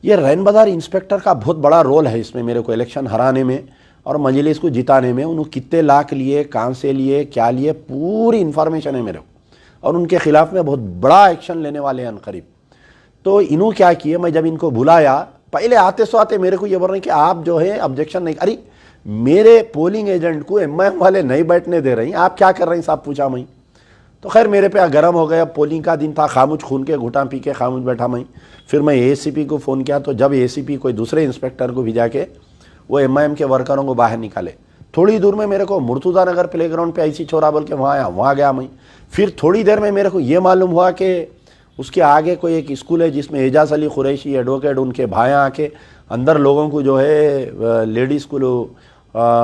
ये रैन बाजार इंस्पेक्टर का बहुत बड़ा रोल है इसमें, मेरे को इलेक्शन हराने में और मजलिस को जिताने में। उन्होंने कितने लाख लिए, कहाँ से लिए, क्या लिए, पूरी इन्फॉर्मेशन है मेरे को, और उनके खिलाफ में बहुत बड़ा एक्शन लेने वाले हैं अनकरीब। तो इन्होंने क्या किए, मैं जब इनको बुलाया, पहले आते सो आते मेरे को ये बोल रहे हैं कि आप जो है ऑब्जेक्शन नहीं, अरे मेरे पोलिंग एजेंट को एमआईएम वाले नहीं बैठने दे रही, आप क्या कर रहे हैं साहब, पूछा मैं। तो खैर मेरे पे गर्म हो गया, पोलिंग का दिन था, खामोश खून के घुटा पी के खामोश बैठा मैं। फिर मैं एसीपी को फ़ोन किया, तो जब एसीपी कोई दूसरे इंस्पेक्टर को भिजा के वो एमआईएम के वर्करों को बाहर निकाले। थोड़ी दूर में मेरे को मुर्तुजा नगर प्लेग्राउंड पे ऐसी छोरा बोल के वहाँ आया, वहाँ गया मैं। फिर थोड़ी देर में मेरे को ये मालूम हुआ कि उसके आगे कोई एक स्कूल है जिसमें एजाज अली कुरैशी एडवोकेट उनके भाई आके अंदर लोगों को जो है लेडीज़ को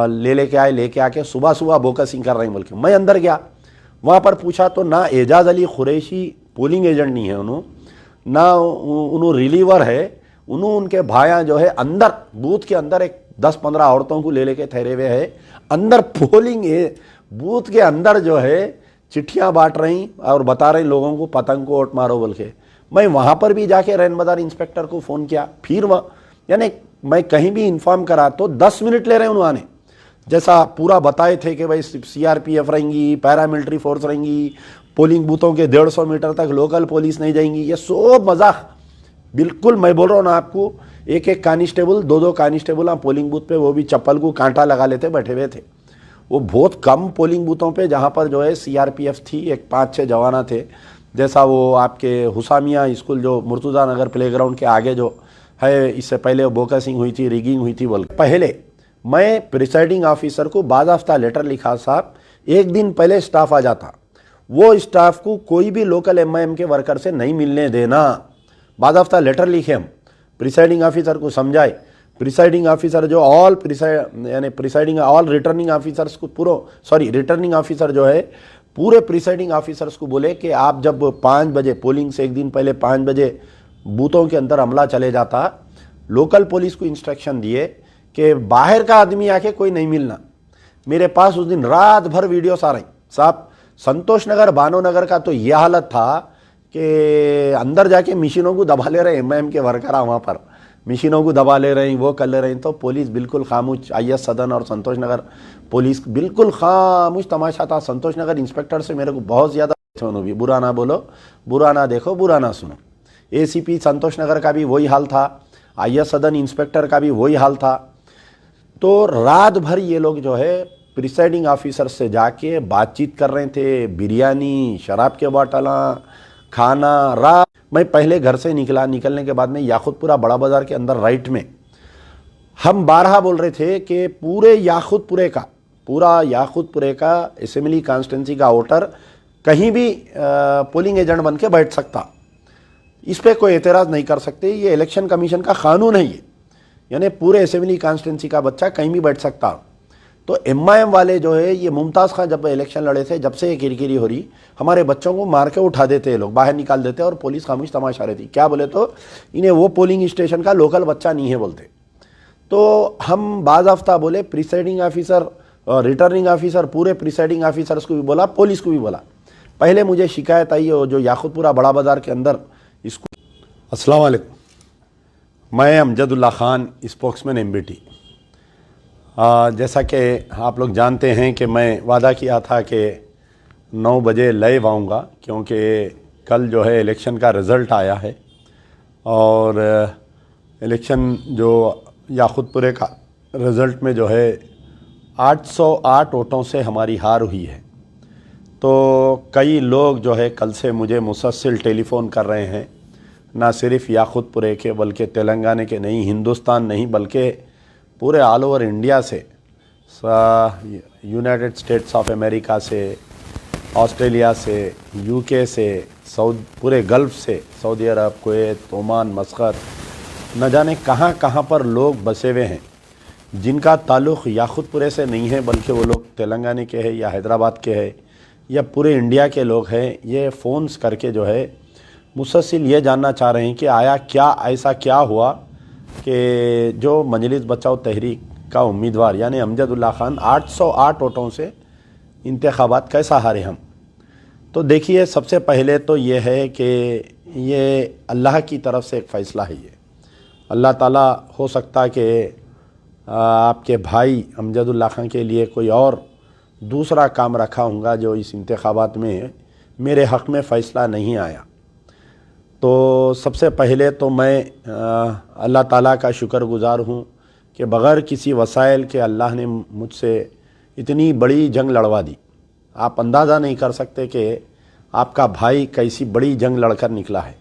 लेके आए, लेके आके सुबह सुबह बोकसिंग कर रहे हैं बोल के। मैं अंदर गया, वहाँ पर पूछा तो ना एजाज अली कुरैशी पोलिंग एजेंट नहीं है उन्होंने, ना उन्होंने रिलीवर है, उन्होंने उनके भाया जो है अंदर बूथ के अंदर एक 10-15 औरतों को ले लेके ठहरे हुए है अंदर पोलिंग बूथ के अंदर जो है चिट्ठियाँ बांट रही और बता रही लोगों को पतंग को वोट मारो बोल के। मैं वहाँ पर भी जाके रैन बाजार इंस्पेक्टर को फ़ोन किया, फिर वह यानी मैं कहीं भी इन्फॉर्म करा तो 10 मिनट ले रहे हैं उन्होंने, जैसा पूरा बताए थे कि भाई सीआरपीएफ रहेंगी, पैरामिलिट्री फोर्स रहेंगी, पोलिंग बूथों के 150 मीटर तक लोकल पुलिस नहीं जाएंगी, ये सब मजाक। बिल्कुल मैं बोल रहा हूँ ना आपको, एक एक कांस्टेबल, 2-2 कांस्टेबल आप पोलिंग बूथ पे, वो भी चप्पल को कांटा लगा लेते बैठे हुए थे। वो बहुत कम पोलिंग बूथों पे जहाँ पर जो है सीआरपीएफ थी, एक 5-6 जवाना थे, जैसा वो आपके हुसामिया स्कूल जो मुर्तुजा नगर प्लेग्राउंड के आगे जो है, इससे पहले बोकसिंग हुई थी, रिगिंग हुई थी बोल। पहले मैं प्रिसाइडिंग ऑफिसर को बाज़ाफ्ता लेटर लिखा, साहब एक दिन पहले स्टाफ आ जाता, वो स्टाफ को कोई भी लोकल एमआईएम के वर्कर से नहीं मिलने देना, बाज़ाफ्ता लेटर लिखे हम, प्रिसाइडिंग ऑफिसर को समझाए। प्रिसाइडिंग ऑफिसर जो प्रिसाइडिंग ऑल रिटर्निंग ऑफिसर्स को रिटर्निंग ऑफिसर जो है पूरे प्रिसाइडिंग ऑफिसर्स को बोले कि आप जब 5 बजे पोलिंग से एक दिन पहले 5 बजे बूथों के अंदर हमला चले जाता, लोकल पुलिस को इंस्ट्रक्शन दिए कि बाहर का आदमी आके कोई नहीं मिलना। मेरे पास उस दिन रात भर वीडियोस आ रही साहब, संतोष नगर बानो नगर का तो यह हालत था कि अंदर जाके मशीनों को दबा ले रहे एमआईएम के वर्कर, वहाँ पर मशीनों को दबा ले रहे हैं, वो कर ले रहे हैं। तो पुलिस बिल्कुल खामोश, आईएस सदन और संतोष नगर पुलिस बिल्कुल खामोश तमाशा था। संतोष नगर इंस्पेक्टर से मेरे को बहुत ज़्यादा, सुनो भी, बुरा ना बोलो, बुरा ना देखो, बुरा ना सुनो। एसीपी संतोष नगर का भी वही हाल था, आईएस सदन इंस्पेक्टर का भी वही हाल था। तो रात भर ये लोग जो है प्रिसाइडिंग ऑफिसर से जाके बातचीत कर रहे थे, बिरयानी, शराब के बोतल, खाना। रात मैं पहले घर से निकला, निकलने के बाद में याकुतपुरा बड़ा बाजार के अंदर राइट में हम 12 बोल रहे थे कि पूरे याकुतपुरे का असेंबली कॉन्स्टिट्यूंसी का वोटर कहीं भी पोलिंग एजेंट बन के बैठ सकता, इस पर कोई एतराज़ नहीं कर सकते, ये इलेक्शन कमीशन का कानून है ये, यानी पूरे असेंबली कॉन्स्टिट्यूंसी का बच्चा कहीं भी बैठ सकता। तो एमआईएम वाले जो है ये मुमताज़ खान जब इलेक्शन लड़े थे, जब से ये किरकिरी हो रही, हमारे बच्चों को मार के उठा देते लोग, बाहर निकाल देते और पुलिस खामोश तमाशा रहती। क्या बोले तो इन्हें वो पोलिंग स्टेशन का लोकल बच्चा नहीं है बोलते। तो हम बाज़ाफ्ता बोले प्रिसाइडिंग ऑफिसर, रिटर्निंग ऑफिसर, पूरे प्रिसाइडिंग ऑफिसर्स को भी बोला, पुलिस को भी बोला। पहले मुझे शिकायत आई हो जो याकुतपुरा बड़ा बाज़ार के अंदर इसको। अस्सलाम वालेकुम, मैं अमजदुल्ला खान, स्पोक्समैन एमबीटी। जैसा कि आप लोग जानते हैं कि मैं वादा किया था कि 9 बजे लाइव आऊँगा, क्योंकि कल जो है इलेक्शन का रिज़ल्ट आया है और इलेक्शन जो याकुतपुरे का रिज़ल्ट में जो है 808 वोटों से हमारी हार हुई है। तो कई लोग जो है कल से मुझे मुसलसल टेलीफ़ोन कर रहे हैं, ना सिर्फ याकुतपुरे के बल्कि तेलंगाना के नहीं, हिंदुस्तान नहीं बल्कि पूरे ऑल ओवर इंडिया से, यूनाइटेड स्टेट्स ऑफ अमेरिका से, ऑस्ट्रेलिया से, यूके से, पूरे गल्फ़ से, सऊदी अरब, कुवैत, ओमान, मस्कत, न जाने कहाँ कहाँ पर लोग बसे हुए हैं जिनका ताल्लुक़ याकुतपुरे से नहीं है बल्कि वो लोग तेलंगाना के हैं या हैदराबाद के हैं या पूरे इंडिया के लोग हैं। ये फ़ोन्स करके जो है मुसलसल ये जानना चाह रहे हैं कि आया क्या, ऐसा क्या हुआ कि जो मजलिस बचाओ तहरीक का उम्मीदवार यानी अमजदुल्ला खान 808 वोटों से इंतखाबात कैसा हारे हम। तो देखिए, सबसे पहले तो ये है कि ये अल्लाह की तरफ से एक फ़ैसला है। ये अल्लाह ताला हो सकता कि आपके भाई अमजदुल्ला खां के लिए कोई और दूसरा काम रखा होगा जो इस इंतखाबात में मेरे हक़ में फ़ैसला नहीं आया। तो सबसे पहले तो मैं अल्लाह ताला का शुक्रगुज़ार हूँ कि बग़ैर किसी वसाइल के अल्लाह ने मुझसे इतनी बड़ी जंग लड़वा दी। आप अंदाज़ा नहीं कर सकते कि आपका भाई कैसी बड़ी जंग लड़कर निकला है।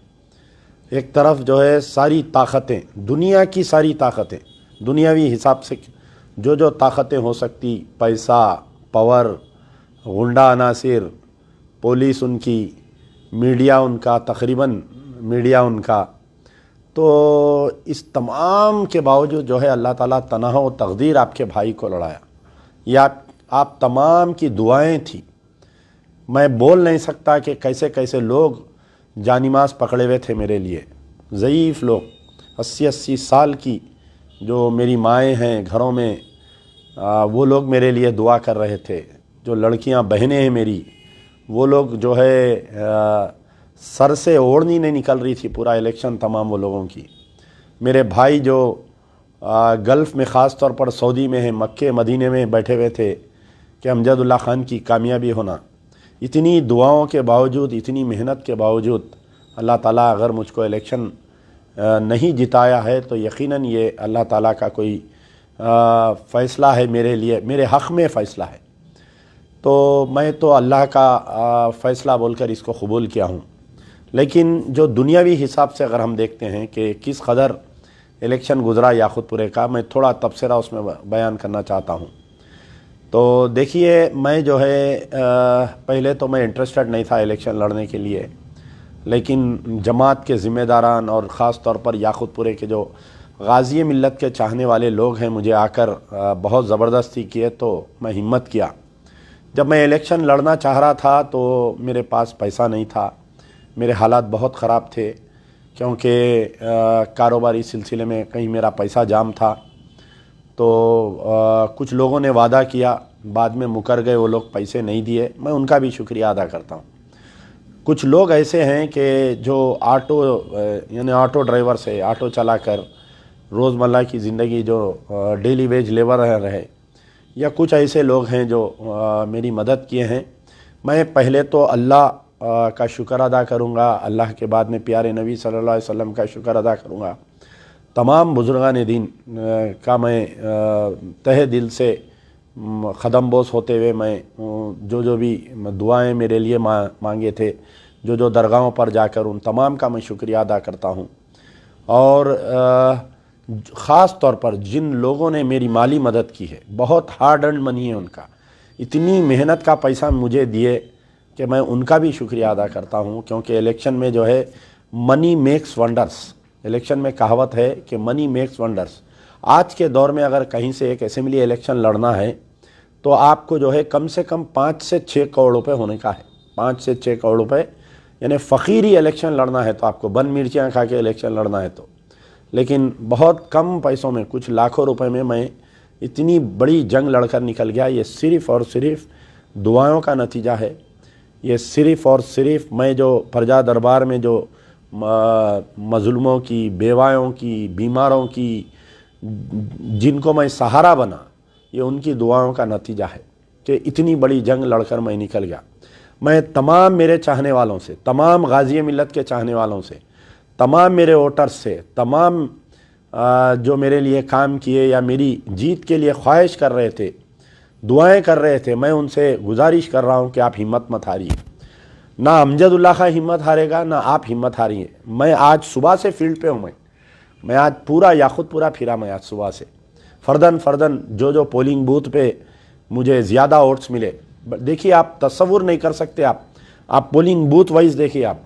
एक तरफ जो है सारी ताकतें, दुनिया की सारी ताकतें, दुनियावी हिसाब से जो ताकतें हो सकती, पैसा, पावर, गुंडा अनासिर, पुलिस उनकी, मीडिया उनका, तकरीबन मीडिया उनका, तो इस तमाम के बावजूद जो है अल्लाह ताला तनहा व तकदीर आपके भाई को लड़ाया। या आप तमाम की दुआएं थी। मैं बोल नहीं सकता कि कैसे कैसे लोग जानिमाज़ पकड़े हुए थे मेरे लिए, ज़ईफ़ लोग, 80-80 साल की जो मेरी माएँ हैं घरों में, वो लोग मेरे लिए दुआ कर रहे थे। जो लड़कियां बहनें हैं मेरी, वो लोग जो है सर से ओढ़नी नहीं निकल रही थी पूरा इलेक्शन तमाम वो लोगों की। मेरे भाई जो गल्फ़ में ख़ास तौर पर सऊदी में है, मक्के मदीने में बैठे हुए थे कि अमजदुल्ला खान की कामयाबी होना। इतनी दुआओं के बावजूद, इतनी मेहनत के बावजूद अल्लाह ताला अगर मुझको इलेक्शन नहीं जिताया है तो यकीनन ये अल्लाह ताला का कोई फ़ैसला है मेरे लिए, मेरे हक़ में फ़ैसला है। तो मैं तो अल्लाह का फ़ैसला बोलकर इसको कबूल किया हूँ। लेकिन जो दुनियावी हिसाब से अगर हम देखते हैं कि किस कदर इलेक्शन गुज़रा याक़ूतपुरे का, मैं थोड़ा तबसरा उसमें बयान करना चाहता हूँ। तो देखिए, मैं जो है पहले तो मैं इंटरेस्टेड नहीं था इलेक्शन लड़ने के लिए, लेकिन जमात के ज़िम्मेदारान और ख़ास तौर पर याक़ूतपुरे के जो गाज़ी मिल्लत के चाहने वाले लोग हैं मुझे आकर बहुत ज़बरदस्ती किए, तो मैं हिम्मत किया। जब मैं इलेक्शन लड़ना चाह रहा था तो मेरे पास पैसा नहीं था, मेरे हालात बहुत ख़राब थे, क्योंकि कारोबारी सिलसिले में कहीं मेरा पैसा जाम था। तो कुछ लोगों ने वादा किया, बाद में मुकर गए वो लोग, पैसे नहीं दिए। मैं उनका भी शुक्रिया अदा करता हूँ। कुछ लोग ऐसे हैं कि जो ऑटो यानी ऑटो ड्राइवर से ऑटो चलाकर रोज़मर्रा की ज़िंदगी जो डेली वेज लेबर रहे, या कुछ ऐसे लोग हैं जो मेरी मदद किए हैं। मैं पहले तो अल्लाह का शुक्र अदा करूँगा, अल्लाह के बाद में प्यारे नबी सल्लल्लाहु अलैहि वसल्लम का शुक्र अदा करूँगा। तमाम बुज़ुर्गान दीन का मैं तहे दिल से ख़दम बोस होते हुए मैं जो भी दुआएं मेरे लिए मांगे थे, जो दरगाहों पर जाकर उन तमाम का मैं शुक्रिया अदा करता हूँ। और ख़ास तौर पर जिन लोगों ने मेरी माली मदद की है, बहुत हार्ड अर्न मनी है उनका, इतनी मेहनत का पैसा मुझे दिए कि मैं उनका भी शुक्रिया अदा करता हूँ। क्योंकि इलेक्शन में जो है मनी मेक्स वंडर्स, इलेक्शन में कहावत है कि मनी मेक्स वंडर्स। आज के दौर में अगर कहीं से एक असेंबली इलेक्शन लड़ना है तो आपको जो है कम से कम 5 से 6 करोड़ रुपए होने का है। 5 से 6 करोड़ रुपए, यानी फ़कीरी इलेक्शन लड़ना है तो आपको बन मिर्चियाँ खा के इलेक्शन लड़ना है तो। लेकिन बहुत कम पैसों में, कुछ लाखों रुपए में मैं इतनी बड़ी जंग लड़कर निकल गया। ये सिर्फ़ और सिर्फ दुआओं का नतीजा है। ये सिर्फ़ और सिर्फ मैं जो प्रजा दरबार में जो मज़लूमों की, बेवायों की, बीमारों की, जिनको मैं सहारा बना, ये उनकी दुआओं का नतीजा है कि इतनी बड़ी जंग लड़कर मैं निकल गया। मैं तमाम मेरे चाहने वालों से, तमाम गाज़ी मिल्लत के चाहने वालों से, तमाम मेरे वोटर्स से, तमाम जो मेरे लिए काम किए या मेरी जीत के लिए ख्वाहिश कर रहे थे, दुआएं कर रहे थे, मैं उनसे गुजारिश कर रहा हूं कि आप हिम्मत मत हारिए। ना अमजदुल्ला खां हिम्मत हारेगा, ना आप हिम्मत हारिए। मैं आज सुबह से फील्ड पे हूँ। मैं आज पूरा याक़ूतपुरा फिरा। मैं आज सुबह से फ़र्दन जो पोलिंग बूथ पे मुझे ज़्यादा वोट्स मिले, देखिए आप तसव्वुर नहीं कर सकते। आप पोलिंग बूथ वाइज देखिए, आप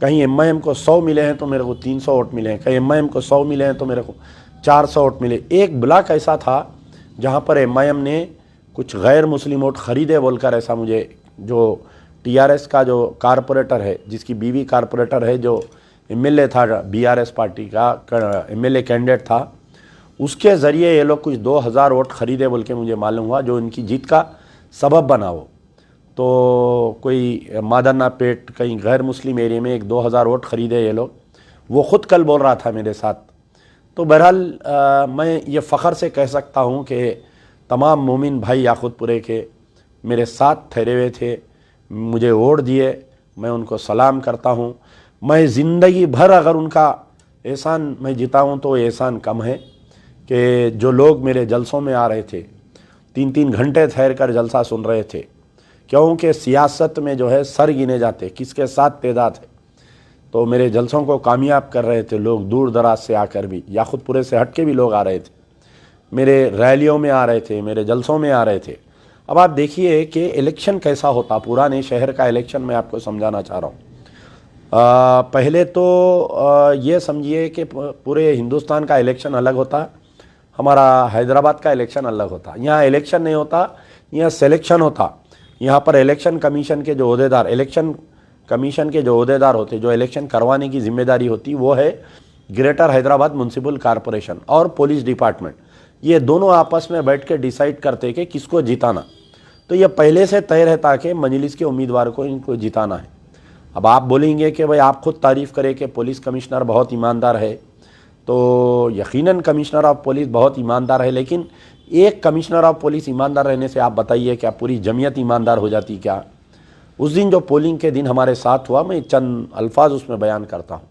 कहीं MIM को 100 मिले हैं तो मेरे को 300 वोट मिले हैं, कहीं MIM को 100 मिले हैं तो मेरे को 400 वोट मिले। एक ब्लॉक ऐसा था जहाँ पर MIM ने कुछ गैर मुस्लिम वोट ख़रीदे बोलकर, ऐसा मुझे, जो TRS का जो कारपोरेटर है, जिसकी बीवी कारपोरेटर है, जो MLA था, BRS पार्टी का MLA कैंडिडेट था, उसके ज़रिए ये लोग कुछ 2000 वोट ख़रीदे बोल के मुझे मालूम हुआ, जो इनकी जीत का सबब बना। वो तो कोई मादन्ना पेट कहीं गैर मुस्लिम एरिया में एक 2000 वोट ख़रीदे ये लोग। वो ख़ुद कल बोल रहा था मेरे साथ। तो बहरहाल मैं ये फ़ख्र से कह सकता हूँ कि तमाम मोमिन भाई याक़ूतपुरे के मेरे साथ ठहरे हुए थे, मुझे वोट दिए, मैं उनको सलाम करता हूँ। मैं ज़िंदगी भर अगर उनका एहसान मैं जिताऊँ तो एहसान कम है कि जो लोग मेरे जलसों में आ रहे थे, 3-3 घंटे ठहर कर जलसा सुन रहे थे, क्योंकि सियासत में जो है सर गिने जाते किसके साथ तेदाद है, तो मेरे जलसों को कामयाब कर रहे थे लोग दूर दराज से आकर भी, याक़ूतपुरे से हट के भी लोग आ रहे थे, मेरे रैलियों में आ रहे थे, मेरे जलसों में आ रहे थे। अब आप देखिए कि इलेक्शन कैसा होता, पुराने शहर का इलेक्शन मैं आपको समझाना चाह रहा हूँ। पहले तो ये समझिए कि पूरे हिंदुस्तान का इलेक्शन अलग होता, हमारा हैदराबाद का इलेक्शन अलग होता। यहाँ इलेक्शन नहीं होता, यहाँ सिलेक्शन होता। यहाँ पर इलेक्शन कमीशन के जो ओहदेदार, इलेक्शन कमीशन के जो ओहदेदार होते, जो इलेक्शन करवाने की जिम्मेदारी होती, वो है ग्रेटर हैदराबाद म्यूनसिपल कॉरपोरेशन और पुलिस डिपार्टमेंट। ये दोनों आपस में बैठ के डिसाइड करते कि किसको जिताना। तो ये पहले से तय रहता कि मजलिस के उम्मीदवार को इनको जिताना है। अब आप बोलेंगे कि भाई आप खुद तारीफ़ करें कि पुलिस कमिश्नर बहुत ईमानदार है, तो यकीनन कमिश्नर ऑफ पुलिस बहुत ईमानदार है, लेकिन एक कमिश्नर ऑफ पुलिस ईमानदार रहने से आप बताइए क्या पूरी जमीयत ईमानदार हो जाती क्या? उस दिन जो पोलिंग के दिन हमारे साथ हुआ, मैं चंद अल्फाज उसमें बयान करता हूँ।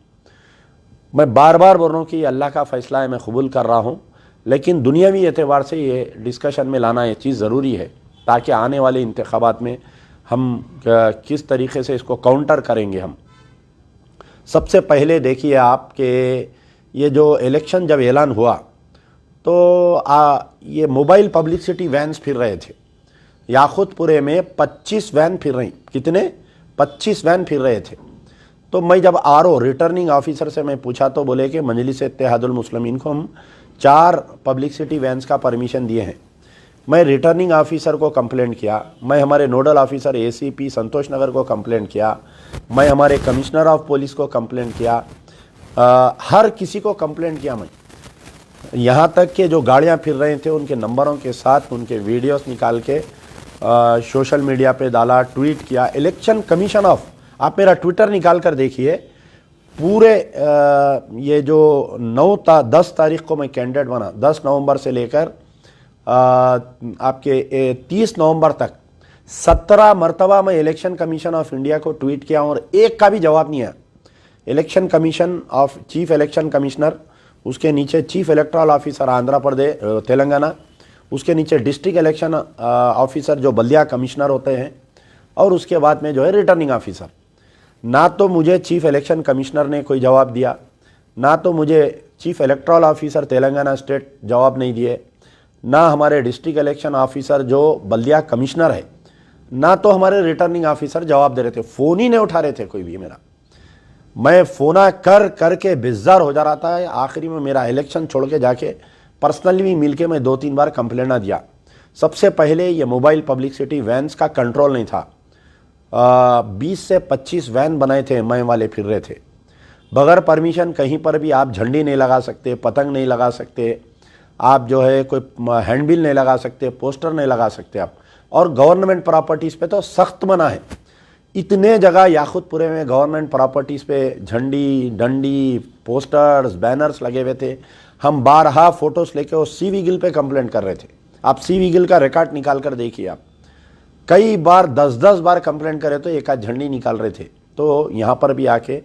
मैं बार बार बोल रहा हूँ कि अल्लाह का फ़ैसला है, मैं कबूल कर रहा हूँ, लेकिन दुनियावी एतबार से ये डिस्कशन में लाना ये चीज़ ज़रूरी है ताकि आने वाले इंतखाबात में हम किस तरीके से इसको काउंटर करेंगे। हम सबसे पहले देखिए आप कि ये जो इलेक्शन जब ऐलान हुआ तो ये मोबाइल पब्लिसिटी वैन्स फिर रहे थे याक़ूतपुरे में। 25 वैन फिर रही। कितने? 25 वैन फिर रहे थे। तो मैं जब आरओ रिटर्निंग ऑफिसर से मैं पूछा तो बोले कि मजलिस इत्तेहादुल मुस्लिमीन को हम 4 पब्लिसिटी वैन्स का परमिशन दिए हैं। मैं रिटर्निंग ऑफिसर को कंप्लेंट किया, मैं हमारे नोडल ऑफिसर एसीपी संतोष नगर को कंप्लेंट किया, मैं हमारे कमिश्नर ऑफ पुलिस को कंप्लेंट किया, हर किसी को कंप्लेंट किया मैं। यहाँ तक कि जो गाड़ियाँ फिर रहे थे उनके नंबरों के साथ उनके वीडियोस निकाल के सोशल मीडिया पे डाला, ट्वीट किया। इलेक्शन कमीशन ऑफ, आप मेरा ट्विटर निकाल कर देखिए, पूरे ये जो 10 तारीख को मैं कैंडिडेट बना, 10 नवंबर से लेकर आपके 30 नवंबर तक 17 मरतबा मैं इलेक्शन कमीशन ऑफ इंडिया को ट्वीट किया और एक का भी जवाब नहीं आया। Election commission of chief election commissioner, उसके नीचे chief electoral officer Andhra Pradesh Telangana, उसके नीचे डिस्ट्रिक्ट इलेक्शन ऑफिसर जो बल्दिया कमिश्नर होते हैं, और उसके बाद में जो है रिटर्निंग ऑफिसर। ना तो मुझे चीफ इलेक्शन कमिश्नर ने कोई जवाब दिया, ना तो मुझे chief electoral officer Telangana state जवाब नहीं दिए, ना हमारे डिस्ट्रिक्ट इलेक्शन ऑफिसर जो बल्दिया कमिश्नर है, ना तो हमारे रिटर्निंग ऑफिसर जवाब दे रहे थे। फ़ोन ही नहीं उठा रहे थे कोई भी मेरा। मैं फ़ोना कर के बेजार हो जा रहा था। आखिरी में मेरा इलेक्शन छोड़ के जाके पर्सनली भी मिल के मैं 2-3 बार कंप्लेंट दिया। सबसे पहले ये मोबाइल पब्लिसिटी वैन्स का कंट्रोल नहीं था। 20 से 25 वैन बनाए थे, मैं वाले फिर रहे थे बगैर परमिशन। कहीं पर भी आप झंडी नहीं लगा सकते, पतंग नहीं लगा सकते, आप जो है कोई हैंडबिल नहीं लगा सकते, पोस्टर नहीं लगा सकते आप। और गवर्नमेंट प्रॉपर्टीज़ पे तो सख्त मना है। इतने जगह याक़ूतपुरे में गवर्नमेंट प्रॉपर्टीज़ पे झंडी, डंडी, पोस्टर्स, बैनर्स लगे हुए थे। हम 12 फोटोज़ लेके वो सी विजिल पे कंप्लेंट कर रहे थे। आप सी विजिल का रिकॉर्ड निकाल कर देखिए। आप कई बार 10-10 बार कंप्लेंट करे तो एक आध झंडी निकाल रहे थे। तो यहाँ पर भी आके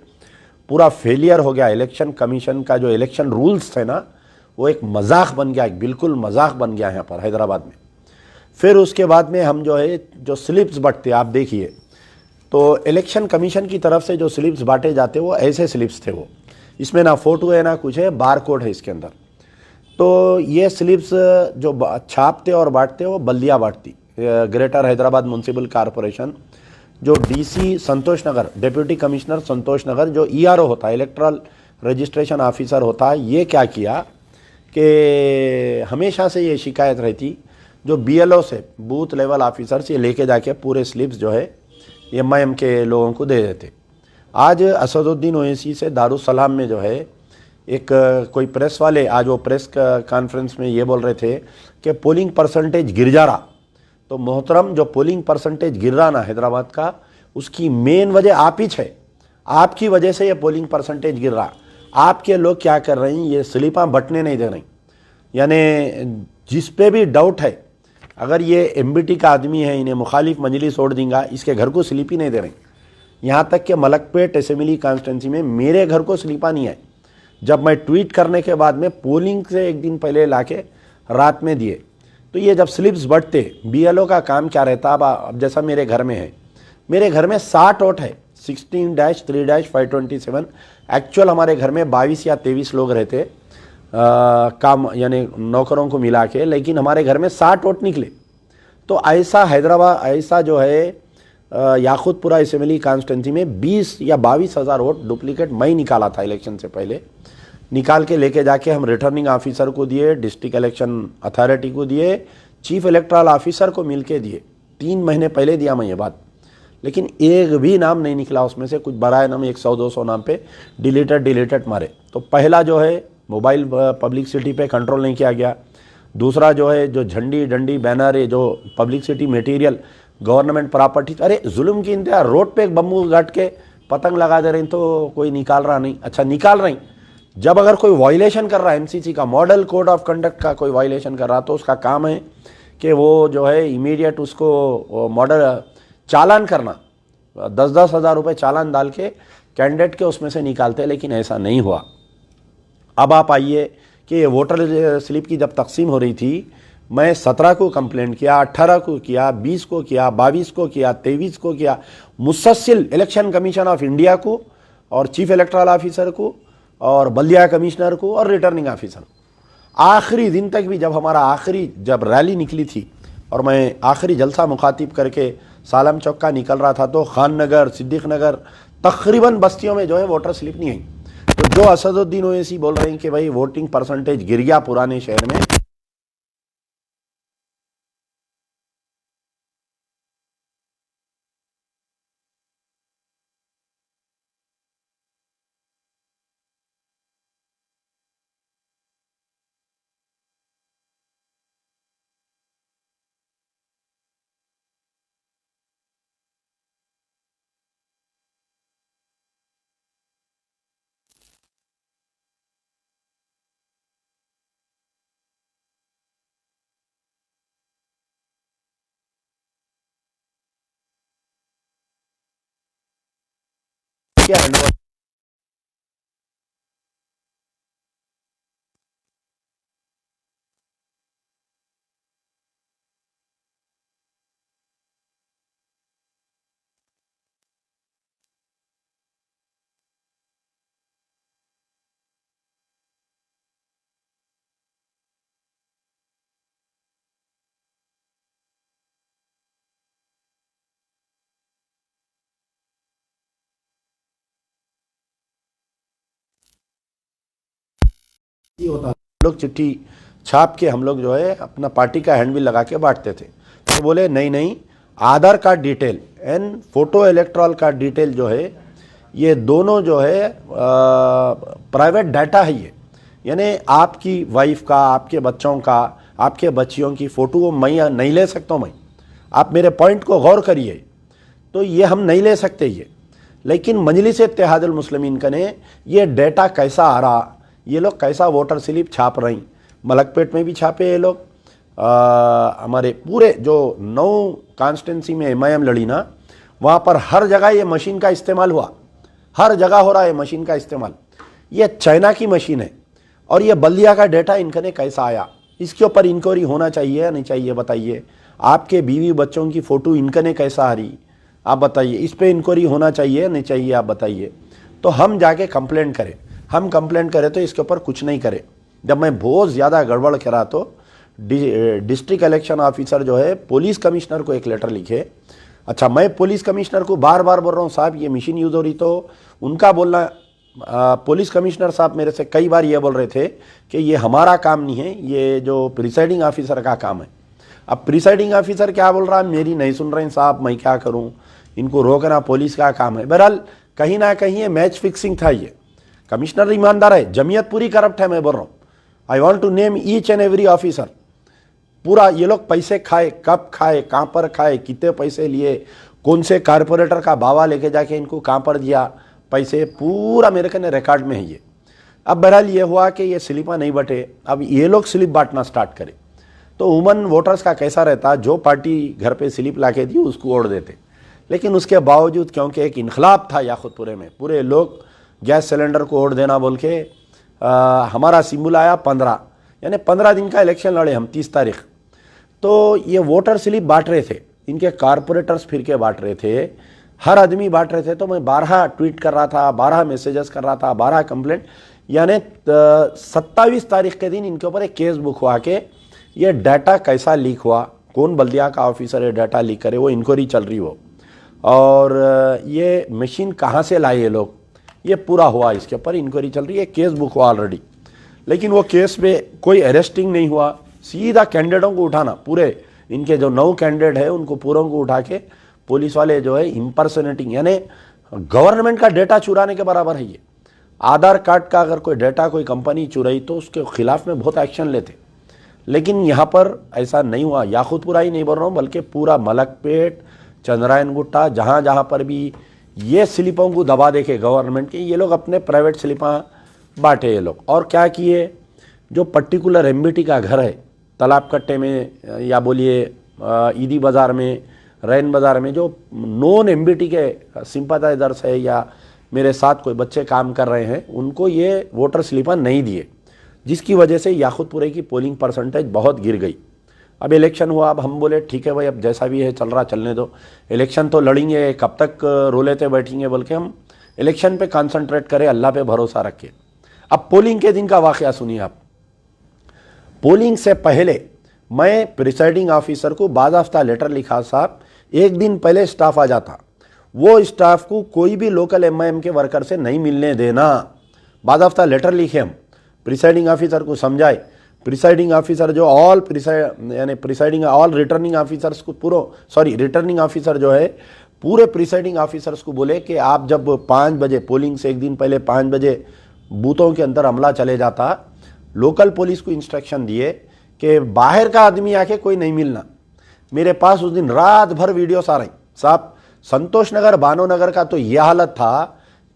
पूरा फेलियर हो गया। इलेक्शन कमीशन का जो इलेक्शन रूल्स थे ना, वो एक मजाक बन गया, एक बिल्कुल मजाक बन गया यहाँ पर हैदराबाद में। फिर उसके बाद में हम जो है जो स्लिप्स बंटते, आप देखिए तो इलेक्शन कमीशन की तरफ से जो स्लिप्स बांटे जाते वो ऐसे स्लिप्स थे, वो इसमें ना फ़ोटो है ना कुछ है, बार कोड है इसके अंदर। तो ये स्लिप्स जो छापते और बांटते वो बल्दिया बांटती, ग्रेटर हैदराबाद म्यूनसिपल कॉरपोरेशन। जो डीसी संतोष नगर, डिप्टी कमिश्नर संतोष नगर, जो ईआरओ होता है, इलेक्ट्रल रजिस्ट्रेशन ऑफिसर होता है, ये क्या किया कि हमेशा से ये शिकायत रहती जो बीएलओ से, बूथ लेवल ऑफिसर से लेके जाके पूरे स्लिप्स जो है एमआईएम के लोगों को दे देते। आज असदुद्दीन ओवैसी से दारुसलाम में जो है एक कोई प्रेस वाले, आज वो प्रेस कॉन्फ्रेंस में ये बोल रहे थे कि पोलिंग परसेंटेज गिर जा रहा। तो मोहतरम, जो पोलिंग परसेंटेज गिर रहा ना हैदराबाद का, उसकी मेन वजह आप ही है। आपकी वजह से ये पोलिंग परसेंटेज गिर रहा। आपके लोग क्या कर रहे हैं, ये स्लिपां बटने नहीं दे रही। यानी जिस पे भी डाउट है, अगर ये एमबीटी का आदमी है, इन्हें मुखालिफ मजलिस छोड़ देंगे, इसके घर को स्लिप ही नहीं दे रही। यहाँ तक कि मलकपेट असेंबली कॉन्स्टिट्यूंसी में मेरे घर को स्लिपा नहीं आए। जब मैं ट्वीट करने के बाद में पोलिंग से एक दिन पहले लाके रात में दिए, तो ये जब स्लिप्स बढ़ते, बीएलओ का काम क्या रहता, अब जैसा मेरे घर में है, मेरे घर में 60 वोट है, 16-3-527। एक्चुअल हमारे घर में 22 या 23 लोग रहते काम, यानी नौकरों को मिला के, लेकिन हमारे घर में 60 वोट निकले। तो ऐसा हैदराबाद, ऐसा जो है याकूतपुरा असेंबली कॉन्स्टिट्यूंसी में 20 या 22 हज़ार वोट डुप्लीकेट मैं निकाला था इलेक्शन से पहले। निकाल के लेके जाके हम रिटर्निंग ऑफिसर को दिए, डिस्ट्रिक्ट इलेक्शन अथॉरिटी को दिए, चीफ इलेक्टोरल ऑफिसर को मिलके दिए। 3 महीने पहले दिया मैं ये बात, लेकिन एक भी नाम नहीं निकला उसमें से। कुछ बराए नाम 100-200 नाम पे डिलीटेड मारे। तो पहला जो है मोबाइल पब्लिसिटी पे कंट्रोल नहीं किया गया। दूसरा जो है, जो झंडी डंडी बैनर है, जो पब्लिसिटी मटेरियल, गवर्नमेंट प्रॉपर्टी, अरे जुल्म की इंतहा। रोड पे एक बम्बू गाट के पतंग लगा दे रहे हैं तो कोई निकाल रहा नहीं। अच्छा निकाल रही, जब अगर कोई वायलेशन कर रहा है, एमसीसी का मॉडल कोड ऑफ कंडक्ट का कोई वायलेशन कर रहा, तो उसका काम है कि वो जो है इमीडिएट उसको मॉडल चालान करना, 10-10 हज़ार रुपये चालान डाल के कैंडिडेट के उसमें से निकालते। लेकिन ऐसा नहीं हुआ। अब आप आइए कि ये वोटर स्लिप की जब तकसीम हो रही थी, मैं 17 को कंप्लेंट किया, 18 को किया, 20 को किया, 22 को किया, 23 को किया, मुसलसिल इलेक्शन कमीशन ऑफ इंडिया को और चीफ इलेक्टोरल ऑफिसर को और बल्दिया कमिश्नर को और रिटर्निंग ऑफिसर को। आखिरी दिन तक भी, जब हमारा आखिरी जब रैली निकली थी और मैं आखिरी जलसा मुखातिब करके सालम चौक का निकल रहा था, तो खान नगर, सिद्दीक नगर, तकरीबन बस्तियों में जो है वोटर स्लिप नहीं आई। तो जो असदुद्दीन ओवैसी बोल रहे हैं कि भाई वोटिंग परसेंटेज गिर गया पुराने शहर में, क्या हैंडओवर होता, हम लोग चिट्ठी छाप के हम लोग जो है अपना पार्टी का हैंडबिल लगा के बांटते थे। तो बोले नहीं नहीं, Aadhaar card detail and photo electoral card detail जो है, ये दोनों जो है प्राइवेट डाटा है ये। यानी आपकी वाइफ का, आपके बच्चों का, आपके बच्चियों की फ़ोटो मैं नहीं ले सकता हूँ। मैं, आप मेरे पॉइंट को गौर करिए, तो ये हम नहीं ले सकते ये। लेकिन मजलिस इत्तेहादुल मुस्लिमीन का ने ये डेटा कैसा आ रहा, ये लोग कैसा वोटर स्लिप छाप रही, मलकपेट में भी छापे ये लोग, हमारे पूरे जो 9 कॉन्स्टिट्यूंसी में एमआईएम लड़ी ना, वहाँ पर हर जगह ये मशीन का इस्तेमाल हुआ, हर जगह हो रहा है मशीन का इस्तेमाल। ये चाइना की मशीन है और ये बल्दिया का डेटा इनकने कैसा आया, इसके ऊपर इंक्वायरी होना चाहिए या नहीं चाहिए बताइए। आपके बीवी बच्चों की फ़ोटो इनकने कैसा आ रही, आप बताइए, इस पर इंक्वायरी होना चाहिए या नहीं चाहिए, आप बताइए। तो हम जाके कंप्लेंट करें, हम कंप्लेंट करें तो इसके ऊपर कुछ नहीं करें। जब मैं बहुत ज़्यादा गड़बड़ करा तो डिस्ट्रिक्ट इलेक्शन ऑफिसर जो है पुलिस कमिश्नर को एक लेटर लिखे। अच्छा, मैं पुलिस कमिश्नर को बार बार बोल रहा हूँ साहब ये मशीन यूज़ हो रही, तो उनका बोलना, पुलिस कमिश्नर साहब मेरे से कई बार ये बोल रहे थे कि ये हमारा काम नहीं है, ये जो प्रिसाइडिंग ऑफिसर का काम है। अब प्रिसाइडिंग ऑफिसर क्या बोल रहा है, मेरी नहीं सुन रहे हैं साहब, मैं क्या करूँ, इनको रोकना पुलिस का काम है। बहरहाल कहीं ना कहीं ये मैच फिक्सिंग था। ये कमिश्नर ईमानदार है, जमीयत पूरी करप्ट है, मैं बोल रहा हूँ। I want to name each and every officer. पूरा ये लोग पैसे खाए, कब खाए, कहाँ पर खाए, कितने पैसे लिए, कौन से कारपोरेटर का बावा लेके जाके इनको कहाँ पर दिया पैसे, पूरा मेरे कहने रिकॉर्ड में है ये। अब बहरहाल ये हुआ कि ये स्लिपां नहीं बटे, अब ये लोग स्लिप बांटना स्टार्ट करें। तो वुमन वोटर्स का कैसा रहता, जो पार्टी घर पे स्लिप ला के दी उसको ओढ़ देते। लेकिन उसके बावजूद क्योंकि एक इनकलाब था याकुतपुरे में, पूरे लोग गैस सिलेंडर को ओढ़ देना बोल के हमारा सिंबल आया 15, यानी 15 दिन का इलेक्शन लड़े हम 30 तारीख। तो ये वोटर स्लिप बांट रहे थे, इनके कारपोरेटर्स फिर के बांट रहे थे, हर आदमी बांट रहे थे। तो मैं 12 ट्वीट कर रहा था, 12 मैसेजेस कर रहा था, 12 कंप्लेंट, यानी 27 तारीख के दिन इनके ऊपर एक केस बुक हुआ कि ये डाटा कैसा लीक हुआ, कौन बल्दिया का ऑफिसर ये डाटा लीक करे, वो इंक्वायरी चल रही हो, और ये मशीन कहाँ से लाए ये लोग, ये पूरा हुआ, इसके ऊपर इंक्वायरी चल रही है, केस बुक हुआ ऑलरेडी। लेकिन वो केस में कोई अरेस्टिंग नहीं हुआ, सीधा कैंडिडेटों को उठाना, पूरे इनके जो 9 कैंडिडेट है उनको पूरों को उठा के पुलिस वाले जो है इंपर्सनेटिंग, यानी गवर्नमेंट का डेटा चुराने के बराबर है ये। आधार कार्ड का अगर कोई डेटा कोई कंपनी चुराई तो उसके खिलाफ में बहुत एक्शन लेते, लेकिन यहाँ पर ऐसा नहीं हुआ। याकुतपुरा ही नहीं बोल रहा हूँ, बल्कि पूरा मलकपेट, चंद्रायन गुट्टा, जहाँ जहाँ पर भी ये स्लिपों को दबा देखे गवर्नमेंट के, ये लोग अपने प्राइवेट स्लिपां बांटे ये लोग। और क्या किए, जो पर्टिकुलर एमबीटी का घर है तालाब कट्टे में या बोलिए ईदी बाज़ार में, रैन बाज़ार में, जो नॉन एमबीटी के सिंपैथाइजर्स है या मेरे साथ कोई बच्चे काम कर रहे हैं, उनको ये वोटर स्लिपां नहीं दिए, जिसकी वजह से याकुतपुरे की पोलिंग परसेंटेज बहुत गिर गई। अब इलेक्शन हुआ, अब हम बोले ठीक है भाई, अब जैसा भी है चल रहा चलने दो, इलेक्शन तो लड़ेंगे, कब तक रो लेते बैठेंगे, बल्कि हम इलेक्शन पे कंसंट्रेट करें, अल्लाह पे भरोसा रखें। अब पोलिंग के दिन का वाकया सुनिए आप। पोलिंग से पहले मैं प्रिसाइडिंग ऑफिसर को बाज़ाफ्ता लेटर लिखा, साहब एक दिन पहले स्टाफ आ जाता, वो स्टाफ को कोई भी लोकल एमआईएम के वर्कर से नहीं मिलने देना, बाज़ाफ्ता लेटर लिखे हम, प्रिसाइडिंग ऑफिसर को समझाए। प्रिसाइडिंग ऑफिसर जो ऑल रिटर्निंग ऑफिसर्स को रिटर्निंग ऑफिसर जो है पूरे प्रिसाइडिंग ऑफिसर्स को बोले कि आप जब 5 बजे पोलिंग से एक दिन पहले 5 बजे बूथों के अंदर हमला चले जाता, लोकल पुलिस को इंस्ट्रक्शन दिए कि बाहर का आदमी आके कोई नहीं मिलना। मेरे पास उस दिन रात भर वीडियोस आ रही साहब, संतोष नगर, बानो नगर का तो यह हालत था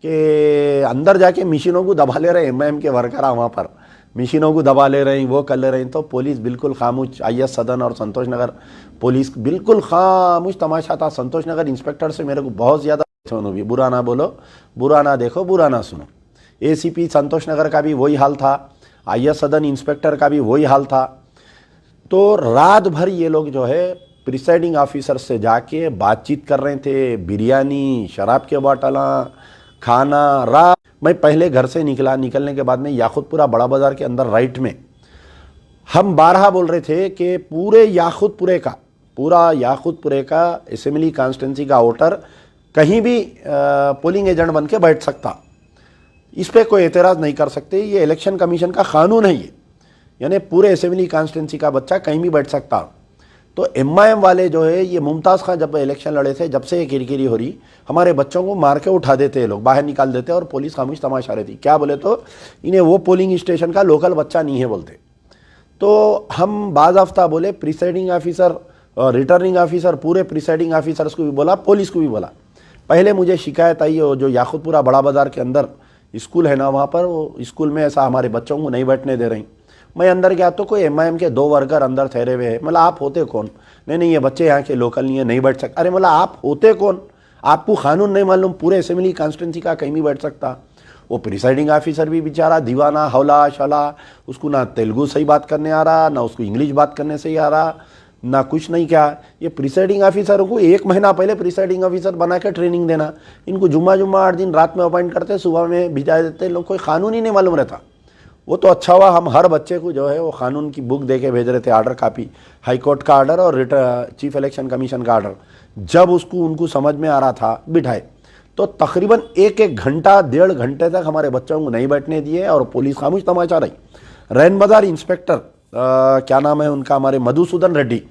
कि अंदर जाके मशीनों को दबा ले रहे एमआईएम के वर्कर, वहाँ पर मशीनों को दबा ले रहे हैं, वो कर ले रहे हैं। तो पुलिस बिल्कुल खामोश, आईएस सदन और संतोष नगर पुलिस बिल्कुल खामोश तमाशा था। संतोष नगर इंस्पेक्टर से मेरे को बहुत ज़्यादा, सुनो भी, बुरा ना बोलो, बुरा ना देखो, बुरा ना सुनो। एसीपी संतोष नगर का भी वही हाल था, आईएस सदन इंस्पेक्टर का भी वही हाल था। तो रात भर ये लोग जो है प्रिसाइडिंग ऑफिसर से जाके बातचीत कर रहे थे, बिरयानी, शराब के बोतला, खाना। रात मैं पहले घर से निकलने के बाद में याकुतपुरा बड़ा बाजार के अंदर राइट में हम 12 बोल रहे थे कि पूरे याकुतपुरे का असेंबली कॉन्स्टिट्यूंसी का वोटर कहीं भी पोलिंग एजेंट बन के बैठ सकता, इस पर कोई एतराज़ नहीं कर सकते, ये इलेक्शन कमीशन का कानून है ये, यानी पूरे असेंबली कॉन्स्टिट्यूंसी का बच्चा कहीं भी बैठ सकता। तो एमआईएम वाले जो है, ये मुमताज़ खां जब इलेक्शन लड़े थे, जब से ये किरकिरी हो रही, हमारे बच्चों को मार के उठा देते लोग, बाहर निकाल देते और पुलिस खामोश तमाशा रहती। क्या बोले तो इन्हें वो पोलिंग स्टेशन का लोकल बच्चा नहीं है बोलते। तो हम बाज़ाफ्ता बोले प्रिसाइडिंग ऑफिसर और रिटर्निंग ऑफिसर, पूरे प्रिसाइडिंग ऑफिसर्स को भी बोला, पुलिस को भी बोला। पहले मुझे शिकायत आई, जो याकुतपुरा बड़ा बाज़ार के अंदर स्कूल है ना, वहाँ पर वो स्कूल में ऐसा हमारे बच्चों को नहीं बैठने दे रही। मैं अंदर गया तो कोई एमआईएम के 2 वर्कर अंदर ठहरे हुए हैं। मतलब आप होते कौन? नहीं ये बच्चे यहाँ के लोकल नहीं है, नहीं बैठ सकते। अरे मतलब आप होते कौन? आपको कानून नहीं मालूम, पूरे असेंबली कॉन्स्टिट्यूंसी का कहीं भी बैठ सकता। वो प्रिसाइडिंग ऑफिसर भी बेचारा दीवाना, हौला शला, उसको ना तेलुगु सही बात करने आ रहा, ना उसको इंग्लिश बात करने सही आ रहा, ना कुछ नहीं। क्या ये प्रिसाइडिंग ऑफिसरों को 1 महीना पहले प्रिसाइडिंग ऑफिसर बना के ट्रेनिंग देना, इनको जुम्मा 8 दिन रात में अपॉइंट करते, सुबह में भिजा देते, लोग कोई कानून ही नहीं मालूम रहता। वो तो अच्छा हुआ हम हर बच्चे को जो है वो कानून की बुक दे के भेज रहे थे, ऑर्डर कॉपी, हाई कोर्ट का ऑर्डर और चीफ इलेक्शन कमीशन का ऑर्डर। जब उनको समझ में आ रहा था बिठाए, तो तकरीबन 1 घंटा 1.5 घंटे तक हमारे बच्चों को नहीं बैठने दिए और पुलिस खामोश तमाशा रही। रैन बाजार इंस्पेक्टर क्या नाम है उनका, हमारे मधुसूदन रेड्डी,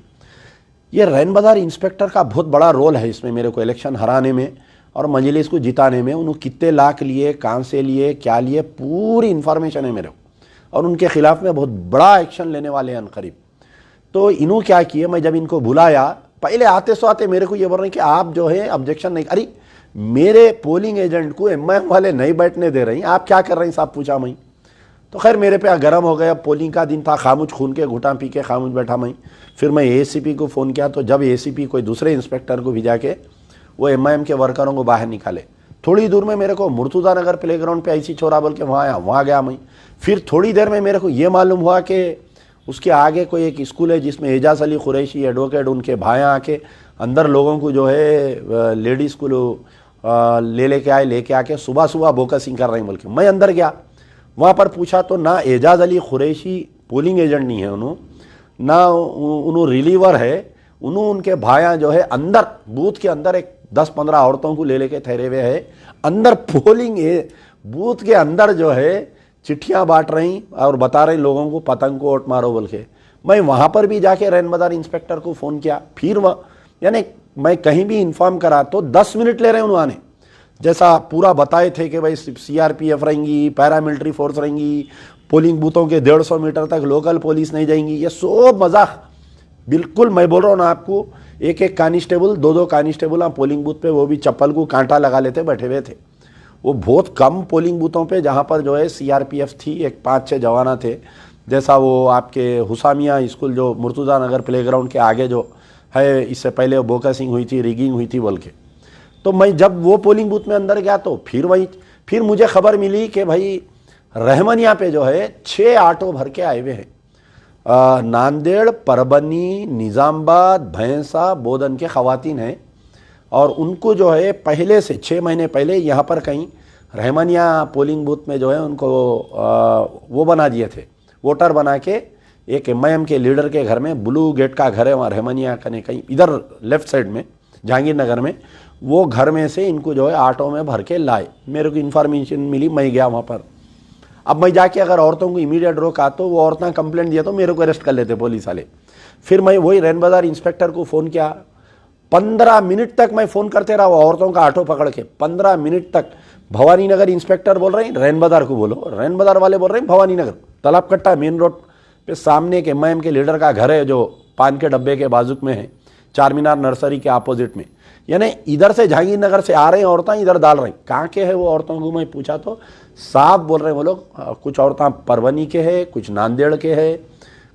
ये रैन बाजार इंस्पेक्टर का बहुत बड़ा रोल है इसमें मेरे को इलेक्शन हराने में और मजलिस को जिताने में। उन्होंने कितने लाख लिए, कहाँ से लिए, क्या लिए, पूरी इन्फॉर्मेशन है मेरे को, और उनके खिलाफ में बहुत बड़ा एक्शन लेने वाले हैं करीब। तो इन्हों क्या किए, मैं जब इनको बुलाया, पहले आते सो आते मेरे को ये बोल रहे हैं कि आप जो है ऑब्जेक्शन नहीं, अरे मेरे पोलिंग एजेंट को एमआईएम वाले नहीं बैठने दे रही, आप क्या कर रहे हैं साहब? पूछा मैं, तो खैर मेरे पे गर्म हो गया, पोलिंग का दिन था, खामुश खून के घुटा पी के खामुश बैठा मैं। फिर मैं एसीपी को फ़ोन किया, तो जब एसीपी कोई दूसरे इंस्पेक्टर को भिजा के वो एमआईएम के वर्करों को बाहर निकाले। थोड़ी दूर में मेरे को मुर्तुज़ा नगर प्लेग्राउंड पे ऐसी छोरा बोल के वहाँ आया, वहाँ गया मैं। फिर थोड़ी देर में मेरे को ये मालूम हुआ कि उसके आगे कोई एक स्कूल है जिसमें एजाज अली कुरैशी एडवोकेट उनके भाई आके अंदर लोगों को जो है लेडीज़ को लेके आके सुबह सुबह बोकसिंग कर रहे हैं बोल के। मैं अंदर गया, वहाँ पर पूछा तो ना एजाज अली कुरैशी पोलिंग एजेंट नहीं है उन्होंने, ना उन्होंने रिलीवर है, उन्होंने उनके भाया जो है अंदर बूथ के अंदर एक 10-15 औरतों को लेके ठहरे हुए है अंदर पोलिंग बूथ के अंदर जो है चिट्ठियाँ बांट रही और बता रही लोगों को पतंग को वोट मारो बोल के। मैं वहाँ पर भी जाके रैन बाजार इंस्पेक्टर को फ़ोन किया, फिर वह यानी मैं कहीं भी इन्फॉर्म करा तो 10 मिनट ले रहे हैं उन्होंने, जैसा पूरा बताए थे कि भाई सीआरपीएफ रहेंगी, पैरामिलिट्री फोर्स रहेंगी, पोलिंग बूथों के 150 मीटर तक लोकल पुलिस नहीं जाएंगी, ये सब मजाक। बिल्कुल मैं बोल रहा हूँ ना आपको, एक एक कांस्टेबल, 2-2 कांस्टेबल हम पोलिंग बूथ पे वो भी चप्पल को कांटा लगा लेते बैठे हुए थे। वो बहुत कम पोलिंग बूथों पे जहाँ पर जो है सीआरपीएफ थी, एक 5-6 जवाना थे, जैसा वो आपके हुसामिया स्कूल जो मुर्तुज़ा नगर प्लेग्राउंड के आगे जो है, इससे पहले बोकसिंग हुई थी, रिगिंग हुई थी बोल के। तो मैं जब वो पोलिंग बूथ में अंदर गया तो फिर मुझे खबर मिली कि भाई रहमनिया पे जो है 6 ऑटो भर के आए हुए हैं, नांदेड़, परबनी, निज़ामबाद, भैंसा, बोधन के ख़वातीन हैं, और उनको जो है पहले से 6 महीने पहले यहाँ पर कहीं रहमनिया पोलिंग बूथ में जो है उनको वो बना दिए थे, वोटर बना के। एक एमआईएम के लीडर के घर में, ब्लू गेट का घर है वहाँ रहमनिया कहीं इधर लेफ्ट साइड में जहांगीर नगर में, वो घर में से इनको जो है ऑटो में भर के लाए। मेरे को इन्फॉर्मेशन मिली, मैं गया वहाँ पर। अब मैं जाके अगर औरतों को इमीडिएट रोका तो वो औरतें कंप्लेंट दिया तो मेरे को अरेस्ट कर लेते पुलिस वाले। फिर मैं वही रैन बाजार इंस्पेक्टर को फ़ोन किया, 15 मिनट तक मैं फ़ोन करते रहा वो औरतों का ऑटो पकड़ के, 15 मिनट तक। भवानी नगर इंस्पेक्टर बोल रहे हैं रैन बाजार को बोलो, रैन बाजार वाले बोल रहे हैं भवानी नगर। तालाब कट्टा मेन रोड पे सामने के एमआईएम के लीडर का घर है जो पान के डब्बे के बाजू में है, चार मीनार नर्सरी के अपोजिट में। यानी इधर से जहांगीर नगर से आ रहे हैं औरतें, इधर डाल रही। कहाँ के है वो औरतों को मैं पूछा तो साफ बोल रहे हैं वो लोग, कुछ औरतें परवनी के हैं, कुछ नांदेड़ के हैं,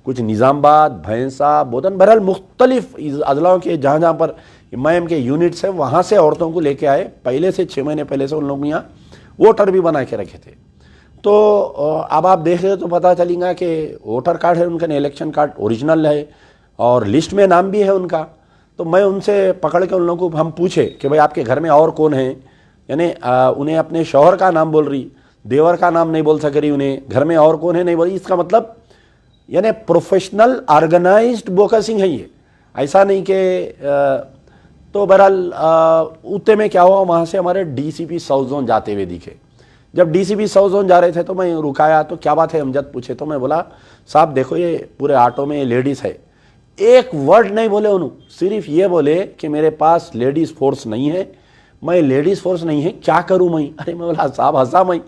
कुछ निज़ामबाद, भैंसा, बोधन, बहरहाल मुख्तलिफ अजलाओं के जहाँ जहाँ पर एमआईएम के यूनिट्स है वहाँ से औरतों को लेके आए। पहले से 6 महीने पहले से उन लोगों ने यहाँ वोटर भी बना के रखे थे। तो अब आप देख रहे तो पता चलेगा कि वोटर कार्ड है उनका, इलेक्शन कार्ड ओरिजिनल है और लिस्ट में नाम भी है उनका। तो मैं उनसे पकड़ के उन लोगों को हम पूछे कि भाई आपके घर में और कौन है, यानी उन्हें अपने शौहर का नाम बोल रही, देवर का नाम नहीं बोल सक रही, उन्हें घर में और कौन है नहीं बोल रही। इसका मतलब यानी प्रोफेशनल ऑर्गेनाइज्ड बोकसिंग है ये, ऐसा नहीं कि तो बहरहाल उतने में क्या हुआ, वहाँ से हमारे डीसीपी साउथ जोन जाते हुए दिखे। जब डीसीपी साउथ जोन जा रहे थे तो मैं रुकाया, तो क्या बात है अमजद पूछे, तो मैं बोला साहब देखो ये पूरे ऑटो में ये लेडीज़ है। एक वर्ड नहीं बोले उन्होंने, सिर्फ ये बोले कि मेरे पास लेडीज़ फोर्स नहीं है, मैं लेडीज़ फोर्स नहीं है क्या करूँ मैं। अरे मैं बोला साहब हंसा मैं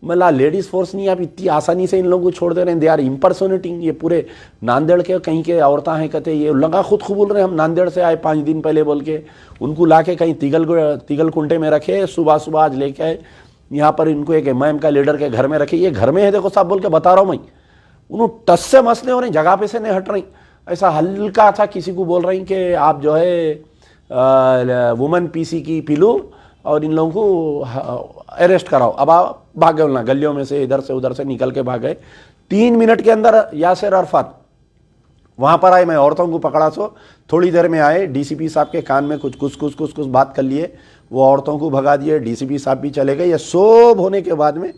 बोला लेडीज़ फोर्स नहीं, आप इतनी आसानी से इन लोगों को छोड़ दे रहे हैं, दे आर इम्पर्सोनेटिंग। ये पूरे नांदेड़ के कहीं के औरतें हैं, कहते ये लगा खुद को बोल रहे हैं हम नांदेड़ से आए 5 दिन पहले बोल के, उनको ला के कहीं तिगल कुंटे में रखे, सुबह सुबह आज लेके आए यहाँ पर, इनको एक एमआईएम का लीडर के घर में रखे, ये घर में है देखो साहब बोल के बता रहा हूँ मैं। उन्होंने टस से मसले हो रही, जगह पे से नहीं हट रही, ऐसा हल्का था किसी को बोल रही कि आप जो है वुमेन पीसी की पिलो और इन लोगों को अरेस्ट कराओ। अब आप भाग गए ना, गलियों में से इधर से उधर से निकल के भाग गए। 3 मिनट के अंदर यासिर अरफात वहाँ पर आए, मैं औरतों को पकड़ा, सो थोड़ी देर में आए, डीसीपी साहब के कान में कुछ बात कर लिए, वो औरतों को भगा दिए, डीसीपी साहब भी चले गए। ये सब होने के बाद में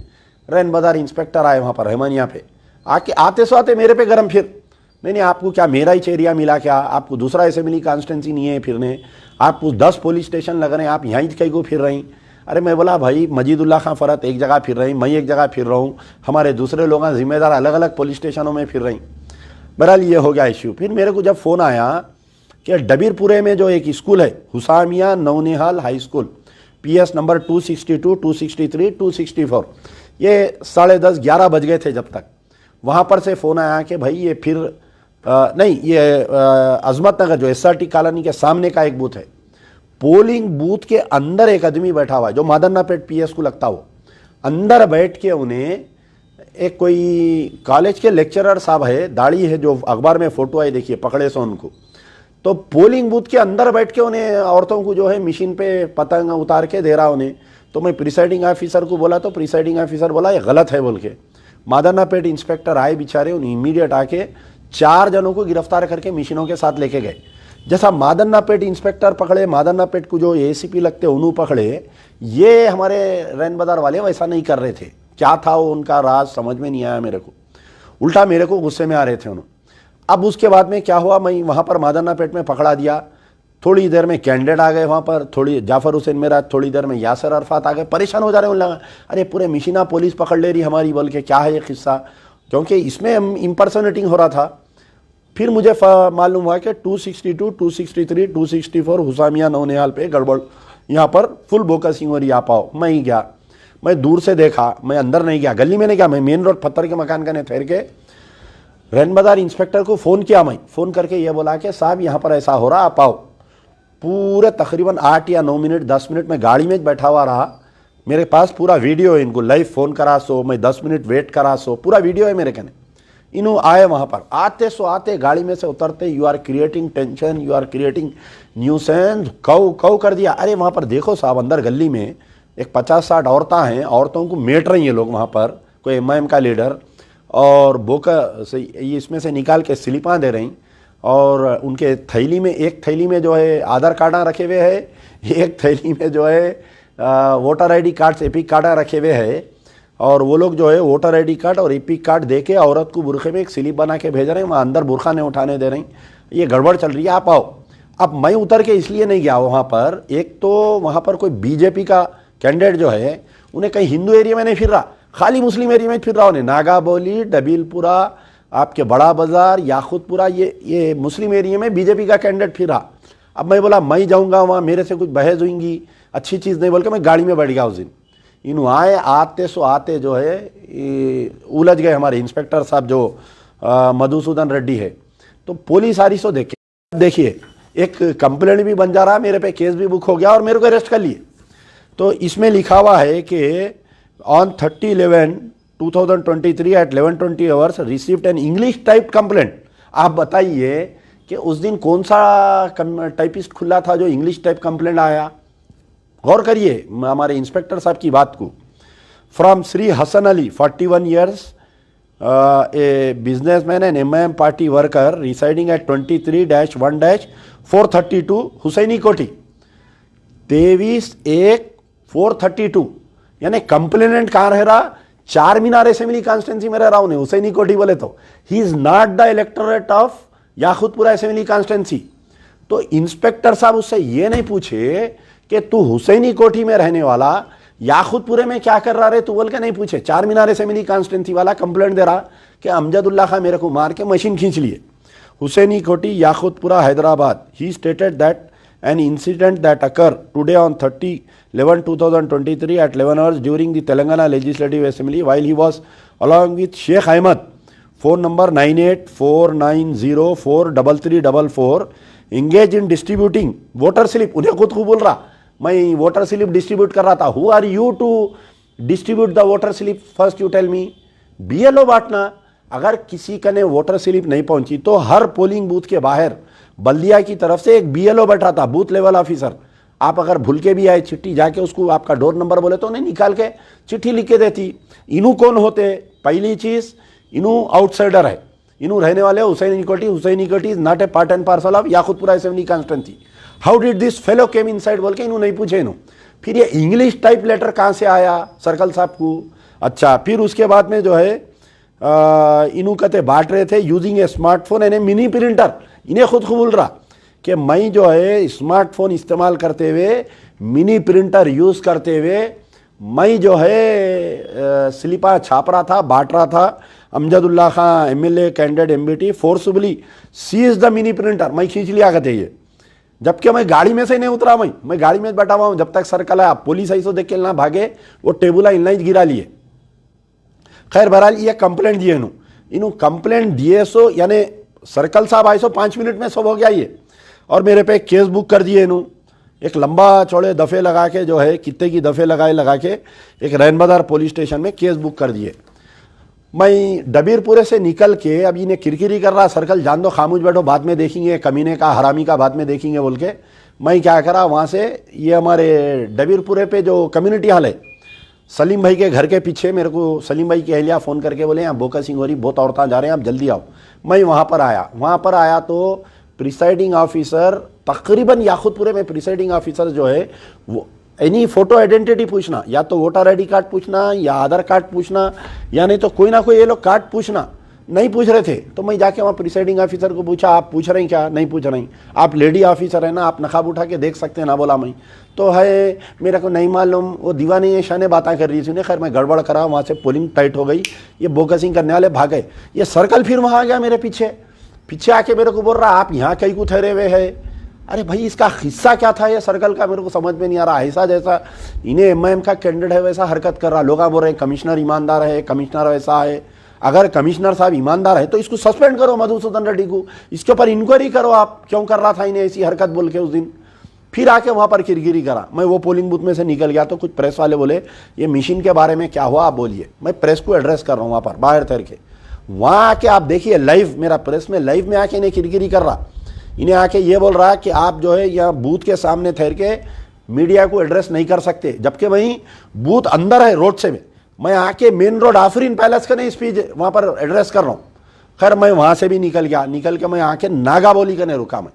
रैन बाजार इंस्पेक्टर आए वहाँ पर रहमानिया पे, आके आते सो आते मेरे पे गरम। फिर नहीं आपको क्या मेरा ही एरिया मिला क्या, आपको दूसरा असेंबली कॉन्स्टिट्यूंसी नहीं है फिरने, आपको 10 पुलिस स्टेशन लग रहे हैं, आप यहाँ कहीं को फिर रही। अरे मैं बोला भाई मजीदुल्लाह खां फरत एक जगह फिर रही, मैं एक जगह फिर रहा हूँ, हमारे दूसरे लोग जिम्मेदार अलग अलग पुलिस स्टेशनों में फिर रही। बहरहाल ये हो गया इश्यू। फिर मेरे को जब फ़ोन आया कि डबीरपुरे में जो एक स्कूल है हुसामिया नौनिहाल हाई स्कूल, PS नंबर 262, 263, 264, ये 10:30-11 बज गए थे जब तक। वहाँ पर से फ़ोन आया कि भाई ये फिर नहीं, ये अजमत नगर जो SRT कॉलोनी के सामने का एक बूथ है, पोलिंग बूथ के अंदर एक आदमी बैठा हुआ है जो मादन्नापेट PS को लगता हो, अंदर बैठ के उन्हें एक कोई कॉलेज के लेक्चरर साहब है, दाढ़ी है, जो अखबार में फोटो आई देखिए, पकड़े सो उनको, तो पोलिंग बूथ के अंदर बैठ के उन्हें औरतों को जो है मशीन पे पतंग उतार के दे रहा उन्हें। तो मैं प्रिसाइडिंग ऑफिसर को बोला, तो प्रिसाइडिंग ऑफिसर बोला ये गलत है बोल के। मादन्नापेट इंस्पेक्टर आए बेचारे, उन्हें इमीडिएट आके 4 जनों को गिरफ्तार करके मशीनों के साथ लेके गए। जैसा मादन्नापेट इंस्पेक्टर पकड़े, मादन्नापेट को जो एसीपी लगते उन्होंने पकड़े, ये हमारे रैन बाजार वाले वैसा नहीं कर रहे थे। क्या था वो उनका राज समझ में नहीं आया मेरे को, उल्टा मेरे को गुस्से में आ रहे थे उन्होंने। अब उसके बाद में क्या हुआ, मैं वहाँ पर मादन्नापेट में पकड़ा दिया। थोड़ी देर में कैंडिडेट आ गए वहाँ पर, थोड़ी जाफर हुसैन मेरा, थोड़ी देर में यासर अरफात आ गए। परेशान हो जा रहे हैं, लगा अरे पूरे मिशीना पुलिस पकड़ ले रही हमारी बोल के, क्या है ये किस्सा, क्योंकि इसमें इम्पर्सनेटिंग हो रहा था। फिर मुझे मालूम हुआ कि 262, 263, 264 हुसामिया नौनिहाल पे गड़बड़, यहाँ पर फुल बोकसिंग हो रही, आप आओ। मैं ही गया, मैं दूर से देखा, मैं अंदर नहीं गया, गली में नहीं गया, मैं मेन रोड पत्थर के मकान का ने ठहर के रैन बाजार इंस्पेक्टर को फ़ोन किया। मैं फ़ोन करके ये बोला कि साहब यहाँ पर ऐसा हो रहा, आप आओ। पूरे तकरीबन 8 या 9 मिनट 10 मिनट में गाड़ी में बैठा हुआ रहा। मेरे पास पूरा वीडियो है, इनको लाइव फ़ोन करा सो, मैं 10 मिनट वेट करा सो, पूरा वीडियो है मेरे कहने। इन्हों आए वहाँ पर, आते सो आते गाड़ी में से उतरते, you are creating tension, you are creating nuisance, कौ कर दिया। अरे वहाँ पर देखो साहब, अंदर गली में एक 50-60 औरतें हैं, औरतों को मेट रही हैं लोग वहाँ पर, कोई एमआईएम का लीडर, और बोका से इसमें से निकाल के स्लिपां दे रही, और उनके थैली में, एक थैली में जो है आधार कार्ड रखे हुए है, एक थैली में जो है voter ID card, epic card रखे हुए है, और वो लोग जो है वोटर आईडी कार्ड और एपिक कार्ड दे के औरत को बुरखे में एक स्लिप बना के भेज रहे हैं, वहाँ अंदर बुरखा नहीं उठाने दे रही। ये गड़बड़ चल रही है, आप आओ। अब मैं उतर के इसलिए नहीं गया वहाँ पर, एक तो वहाँ पर कोई बीजेपी का कैंडिडेट जो है, उन्हें कहीं हिंदू एरिया में नहीं फिर रहा, खाली मुस्लिम एरिया में फिर रहा। उन्हें नागाबोली, डबीलपुरा, आपके बड़ा बाजार, याकूतपुरा, ये मुस्लिम एरिया में बीजेपी का कैंडिडेट फिर रहा। अब मैं बोला मैं जाऊँगा वहाँ, मेरे से कुछ बहस होंगी, अच्छी चीज़ नहीं बोल के मैं गाड़ी में बैठ गया उस दिन। इन आए, आते सो आते जो है उलझ गए हमारे इंस्पेक्टर साहब जो मधुसूदन रेड्डी है। तो पुलिस आ रही सो देखिए एक कंप्लेंट भी बन जा रहा है, मेरे पे केस भी बुक हो गया और मेरे को अरेस्ट कर लिए। तो इसमें लिखा हुआ है कि on 30/11/2023 at 11:20 hours received an English typed complaint। आप बताइए कि उस दिन कौन सा टाइपिस्ट खुला था जो इंग्लिश टाइप कंप्लेंट आया। गौर करिए हमारे इंस्पेक्टर साहब की बात को। From Shri Hasan Ali 41 years, a businessman and MIM party worker residing at 23-1-432 Husaini Kothi, 23/1-432। यानी कंप्लेनेंट कहाँ रह रहा, चार मीनार असेंबली कॉन्स्टिट्यूंसी में रह रहा हूँ, हुसैनी कोठी बोले तो he is not the electorate of Yakutpura assembly constituency. तो इंस्पेक्टर साहब उससे ये नहीं पूछे कि तू हुसैनी कोठी में रहने वाला याकूतपुरे में क्या कर रहा रे तू बोल के नहीं पूछे। चार मीनार असेंबली कॉन्स्टिट्यूंसी वाला कंप्लेंट दे रहा कि अमजदुल्ला खां मेरे को मार के मशीन खींच लिए। हुसैनी कोठी, याकूतपुरा, हैदराबाद। ही stated that an incident that occurred today on 30/11/2023 at 11 hours during the Telangana Legislative Assembly while he was along with Sheikh Ahmed, phone number 9849043344, engaged in distributing voter slip। उन्हें खुद को बोल रहा मैं वोटर स्लिप डिस्ट्रीब्यूट कर रहा था। Who are you to distribute the voter slip? First you tell me। BLO बांटना, अगर किसी का ने वोटर स्लिप नहीं पहुंची तो हर पोलिंग बूथ के बाहर बल्दिया की तरफ से एक BLO बैठा था, बूथ लेवल ऑफिसर। आप अगर भूल के भी आए चिट्ठी, जाके उसको आपका डोर नंबर बोले तो उन्हें निकाल के चिट्ठी लिख के देती। इनू कौन होते, पहली चीज इनू आउटसाइडर है, इनू रहने वाले हुसैनी कोठी। हुसैनी कोठी is not a part and parcel of Yakutpura assembly constituency. How did this fellow came inside बोल के इनू नहीं पूछे इनू। फिर ये इंग्लिश टाइप लेटर कहाँ से आया सर्कल साहब को। अच्छा, फिर उसके बाद में जो है इनू कहते बांट रहे थे using A smartphone and A mini printer. इन्हें खुद को बोल रहा कि मैं जो है स्मार्टफोन इस्तेमाल करते हुए, मिनी प्रिंटर यूज़ करते हुए मैं जो है स्लिपा छाप रहा था, बांट रहा था। Amjadullah Khan MLA candidate MBT forcibly seize the mini printer. मैं खींच लिया कहते ये, जबकि मैं गाड़ी में से नहीं उतरा। मैं गाड़ी में बैठा हुआ हूँ, जब तक सर्कल आया पुलिस ऐसो देख के ना भागे, वो टेबुला इनलाइन गिरा लिए। खैर बहरहाल ये कंप्लेंट दिए इनू कंप्लेंट दिए सो, यानी सर्कल साहब आए सो 5 मिनट में सब हो गया ये। और मेरे पे केस बुक कर दिए इनू, एक लंबा चौड़े दफ़े लगा के जो है, कितने की दफ़े लगा के एक रैन बाजार पुलिस स्टेशन में केस बुक कर दिए। मैं डबीरपुरे से निकल के अब इन्हें किरकिरी कर रहा, सर्कल जान दो, खामोश बैठो, बाद में देखेंगे, कमीने का हरामी का बाद में देखेंगे बोल के मैं क्या करा, वहाँ से ये हमारे डबीरपुरे पे जो कम्युनिटी हॉल है, सलीम भाई के घर के पीछे, मेरे को सलीम भाई की अहलिया फ़ोन करके बोले यहाँ बोकसिंग हो रही, बहुत औरतें जा रहे हैं, आप जल्दी आओ। मैं वहाँ पर आया तो प्रिसाइडिंग ऑफिसर तकरीबन याकूतपुरे में प्रिसाइडिंग ऑफिसर जो है वो एनी फोटो आइडेंटिटी पूछना, या तो वोटर आईडी कार्ड पूछना या आधार कार्ड पूछना, या नहीं तो कोई ना कोई ये लोग कार्ड पूछना, नहीं पूछ रहे थे। तो मैं जाके वहाँ प्रिसाइडिंग ऑफिसर को पूछा, आप पूछ रहे हैं क्या? नहीं पूछ रही। आप लेडी ऑफिसर है ना, आप नकाब उठा के देख सकते हैं ना? बोला मैं तो है, मेरे को नहीं मालूम, वो दीवानी है शाने बातें कर रही थी उन्हें। खैर मैं गड़बड़ करा, वहाँ से पोलिंग टाइट हो गई, ये बोकसिंग करने वाले भाग गए। ये सर्कल फिर वहाँ आ गया मेरे पीछे आके मेरे को बोल रहा आप यहाँ कहीं को ठहरे हुए है। अरे भाई इसका हिस्सा क्या था ये सर्कल का, मेरे को समझ में नहीं आ रहा। ऐसा जैसा इन्हें एमआईएम का कैंडिडेट है वैसा हरकत कर रहा। लोग बोल रहे हैं कमिश्नर ईमानदार है, कमिश्नर वैसा है। अगर कमिश्नर साहब ईमानदार है तो इसको सस्पेंड करो, मधुसूदन रेड्डी को, इसके ऊपर इंक्वायरी करो, आप क्यों कर रहा था इन्हें ऐसी हरकत बोल के। उस दिन फिर आके वहाँ पर किरकिरी करा। मैं वो पोलिंग बूथ में से निकल गया तो कुछ प्रेस वाले बोले ये मशीन के बारे में क्या हुआ आप बोलिए। मैं प्रेस को एड्रेस कर रहा हूँ वहाँ पर बाहर ठहर के। वहाँ आके आप देखिए लाइव, मेरा प्रेस में लाइव में आके इन्हें किरकिरी कर रहा, इन्हें आके ये बोल रहा कि आप जो है यहाँ बूथ के सामने ठहर के मीडिया को एड्रेस नहीं कर सकते, जबकि वहीं बूथ अंदर है रोड से। मैं आके मेन रोड आफरीन पैलेस का नहीं स्पीच वहाँ पर एड्रेस कर रहा हूँ। खैर मैं वहाँ से भी निकल गया, निकल के मैं आके नागा बोली करने रुका। मैं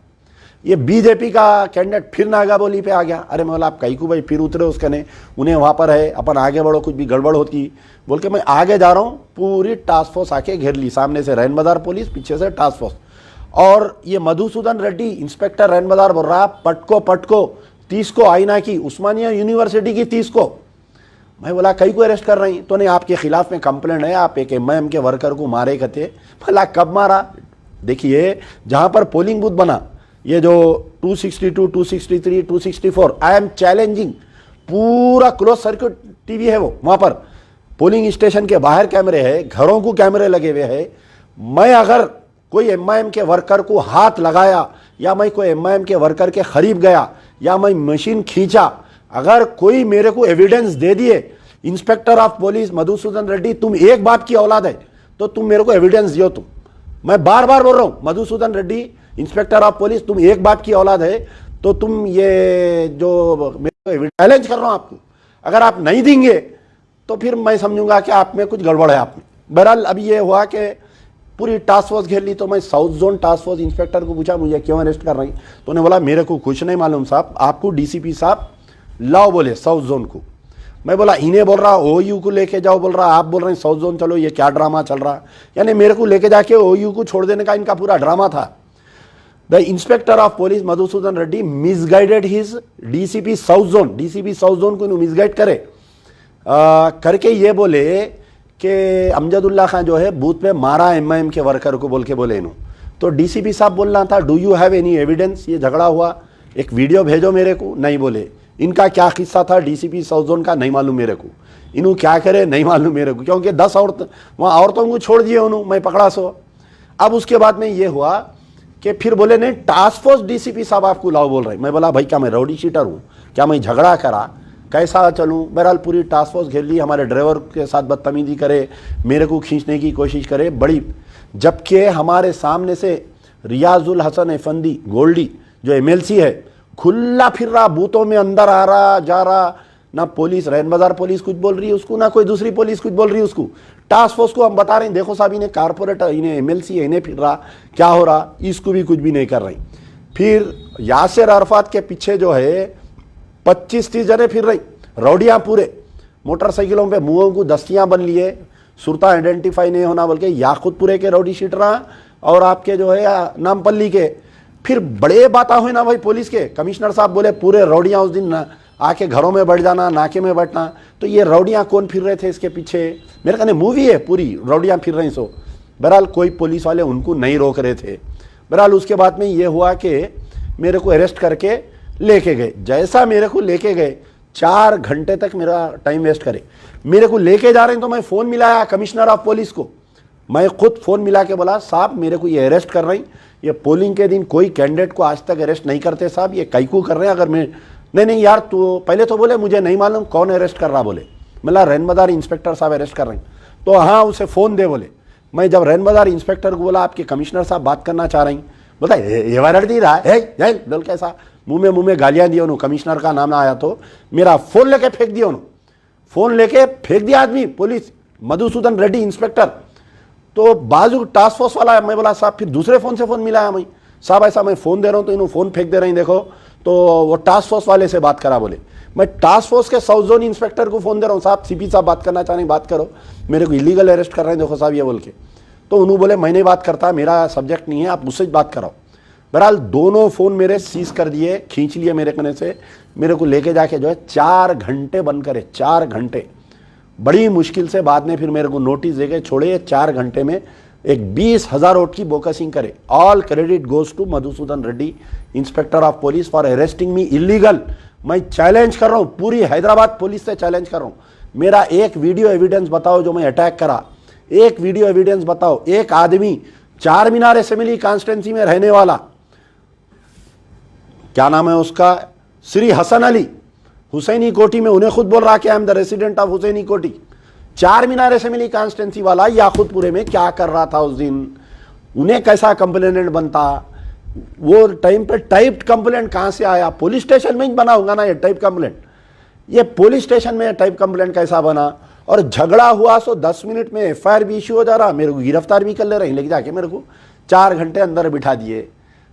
ये बीजेपी का कैंडिडेट फिर नागा बोली पे आ गया। अरे मैं बोला आप कहीं को भाई फिर उतरे उसके ने, उन्हें वहाँ पर है, अपन आगे बढ़ो, कुछ भी गड़बड़ होती बोल के मैं आगे जा रहा हूँ। पूरी टास्क फोर्स आके घेर ली, सामने से रैन बाजार पुलिस, पीछे से टास्क फोर्स। और ये मधुसूदन रेड्डी इंस्पेक्टर रैन बाजार बोल रहा पटको 30 को आईना की, उस्मानिया यूनिवर्सिटी की 30 को। मैं बोला कई को अरेस्ट कर रही, तो नहीं आपके खिलाफ में कंप्लेंट है, आप एक एमआईएम के वर्कर को मारे कहते। भला कब मारा? देखिए जहां पर पोलिंग बूथ बना, ये जो 262, 263, 264, आई एम चैलेंजिंग, पूरा क्लोज सर्किट टीवी है वो। वहां पर पोलिंग स्टेशन के बाहर कैमरे है, घरों को कैमरे लगे हुए हैं। मैं अगर कोई एमआईएम के वर्कर को हाथ लगाया, या मैं कोई एमआईएम के वर्कर के करीब गया, या मैं मशीन खींचा, अगर कोई मेरे को एविडेंस दे दिए, inspector of police Madhusudan Reddy तुम एक बाप की औलाद है तो तुम मेरे को एविडेंस दियो। तुम, मैं बार बार बोल रहा हूं, Madhusudan Reddy inspector of police तुम एक बाप की औलाद है तो तुम ये जो मेरे को चैलेंज कर रहा हूं आपको, अगर आप नहीं देंगे तो फिर मैं समझूंगा कि आप में कुछ गड़बड़ है आप में। बहरहाल अभी ये हुआ कि पूरी टास्क फोर्स घेर ली। तो मैं south zone task force inspector को पूछा मुझे क्यों अरेस्ट कर रही, तो उन्होंने बोला मेरे को कुछ नहीं मालूम साहब, आपको डीसीपी साहब लाओ बोले साउथ जोन को। मैं बोला इन्हें बोल रहा ओयू को लेके जाओ, बोल रहा आप बोल रहे हैं साउथ जोन चलो, ये क्या ड्रामा चल रहा। यानी मेरे को लेके जाके ओयू को छोड़ देने का इनका पूरा ड्रामा था। The inspector of police Madhusudan Reddy misguided his DCP south zone, DCP south zone को मिसगाइड करके ये बोले कि अमजदुल्ला खान जो है बूथ पे मारा एमआईएम के वर्कर को बोल के बोले इन्हों। तो डीसीपी साहब बोलना था do you have any evidence, ये झगड़ा हुआ, एक वीडियो भेजो मेरे को, नहीं बोले। इनका क्या किस्सा था डीसीपी साउथ जोन का नहीं मालूम मेरे को, इन्हों क्या करे नहीं मालूम मेरे को, क्योंकि 10 औरत वहाँ औरतों को छोड़ दिए उन्होंने, मैं पकड़ा सो। अब उसके बाद में ये हुआ कि फिर बोले नहीं टास्क फोर्स डीसीपी साहब आपको लाओ बोल रहे। मैं बोला भाई क्या मैं राउडी शीटर हूँ, क्या मैं झगड़ा करा, कैसा चलूँ। बहरहाल पूरी टास्क फोर्स घेर ली, हमारे ड्राइवर के साथ बदतमीजी करे, मेरे को खींचने की कोशिश करे बड़ी, जबकि हमारे सामने से रियाजुल हसन एफंदी गोल्डी जो एमएलसी है खुला फिर रहा, बूथों में अंदर आ रहा जा रहा, ना पुलिस रैन बाजार पुलिस कुछ बोल रही है उसको, ना कोई दूसरी पुलिस कुछ बोल रही है उसको। टास्क फोर्स को हम बता रहे हैं देखो साहब इन्हें कारपोरेटर, इन्हें एमएलसी है, इन्हें फिर रहा क्या हो रहा, इसको भी कुछ भी नहीं कर रही। फिर यासिर अरफात के पीछे जो है 25-30 जने फिर रही, रौडियाँ पूरे मोटरसाइकिलों पे, मुंहों को दस्तियाँ बन लिए, सुरता आइडेंटिफाई नहीं होना बोल के, याकूतपुरे के रौडी शीटरा और आपके जो है नामपल्ली के। फिर बड़े बात हुई ना भाई पुलिस के, कमिश्नर साहब बोले पूरे रौडियाँ उस दिन आके घरों में बैठ जाना, नाके में बैठना। तो ये रौडियाँ कौन फिर रहे थे इसके पीछे, मेरे कहने मूवी है पूरी, रौडियाँ फिर रही सो। बहरहाल कोई पुलिस वाले उनको नहीं रोक रहे थे। बहरहाल उसके बाद में ये हुआ कि मेरे को अरेस्ट करके लेके गए। जैसा मेरे को लेके गए 4 घंटे तक मेरा टाइम वेस्ट करे, मेरे को लेके जा रहे हैं तो मैं फ़ोन मिलाया कमिश्नर ऑफ पुलिस को, मैं खुद फ़ोन मिला के बोला साहब मेरे को ये अरेस्ट कर रही, ये पोलिंग के दिन कोई कैंडिडेट को आज तक अरेस्ट नहीं करते साहब, ये कई को कर रहे हैं। अगर मैं नहीं यार तो पहले तो बोले मुझे नहीं मालूम कौन अरेस्ट कर रहा, बोले मतलब रैन बाजार इंस्पेक्टर साहब अरेस्ट कर रहे हैं। तो हाँ उसे फ़ोन दे बोले। मैं जब रैन बाजार इंस्पेक्टर को बोला आपके कमिश्नर साहब बात करना चाह रही, बोलता ये वाला दी रहा है बोल कैसा मुंह में गालियां दी उन्होंने। कमिश्नर का नाम आया तो मेरा फ़ोन लेके फेंक दिया उन्होंने, फ़ोन लेके फेंक दिया आदमी, पुलिस मधुसूदन रेड्डी इंस्पेक्टर। तो बाजू टास्क फोर्स वाला, मैं बोला साहब फिर दूसरे फ़ोन से फ़ोन मिलाया मैं, साहब ऐसा मैं फ़ोन दे रहा हूँ तो इन्होंने फ़ोन फेंक दे रही देखो। तो वो टास्क फोर्स वाले से बात करा, बोले मैं टास्क फोर्स के साउथ जोन इंस्पेक्टर को फ़ोन दे रहा हूँ, साहब सीपी साहब बात करना चाह रहे हैं, बात करो, मेरे को इलीगल अरेस्ट कर रहे हैं देखो साहब ये बोल के। तो उन्होंने बोले मैं नहीं बात करता, मेरा सब्जेक्ट नहीं है, आप मुझसे बात कराओ। बहरहाल दोनों फ़ोन मेरे सीज कर दिए, खींच लिए मेरे कने से, मेरे को लेके जाके जो है 4 घंटे बंद करे, 4 घंटे बड़ी मुश्किल से। बाद में फिर मेरे को नोटिस दे के छोड़े। 4 घंटे में एक 20,000 वोट की बोकसिंग करे। All credit goes to Madhusudan Reddy inspector of police for arresting me illegal. मैं चैलेंज कर रहा हूँ, पूरी हैदराबाद पुलिस से चैलेंज कर रहा हूँ, मेरा एक वीडियो एविडेंस बताओ जो मैं अटैक करा, एक वीडियो एविडेंस बताओ। एक आदमी चार मीनार असेंबली कॉन्स्टिट्यूंसी में रहने वाला, क्या नाम है उसका, श्री हसन अली, हुसैनी कोठी में, उन्हें खुद बोल रहा कि I am the resident of Husaini Kothi. चार मीनार असेंबली कॉन्स्टिट्यूंसी वाला याकूतपुरे में क्या कर रहा था उस दिन, उन्हें कैसा कंप्लेनेंट बनता, वो टाइम पे टाइप्ड कंप्लेंट कहां से आया, पुलिस स्टेशन में ही बना होगा ना ये टाइप कंप्लेंट, ये पुलिस स्टेशन में टाइप कंप्लेंट कैसा बना। और झगड़ा हुआ सो 10 मिनट में एफआईआर भी इश्यू हो जा रहा, मेरे को गिरफ्तार भी कर ले रहे हैं, लेके जाके मेरे को 4 घंटे अंदर बिठा दिए।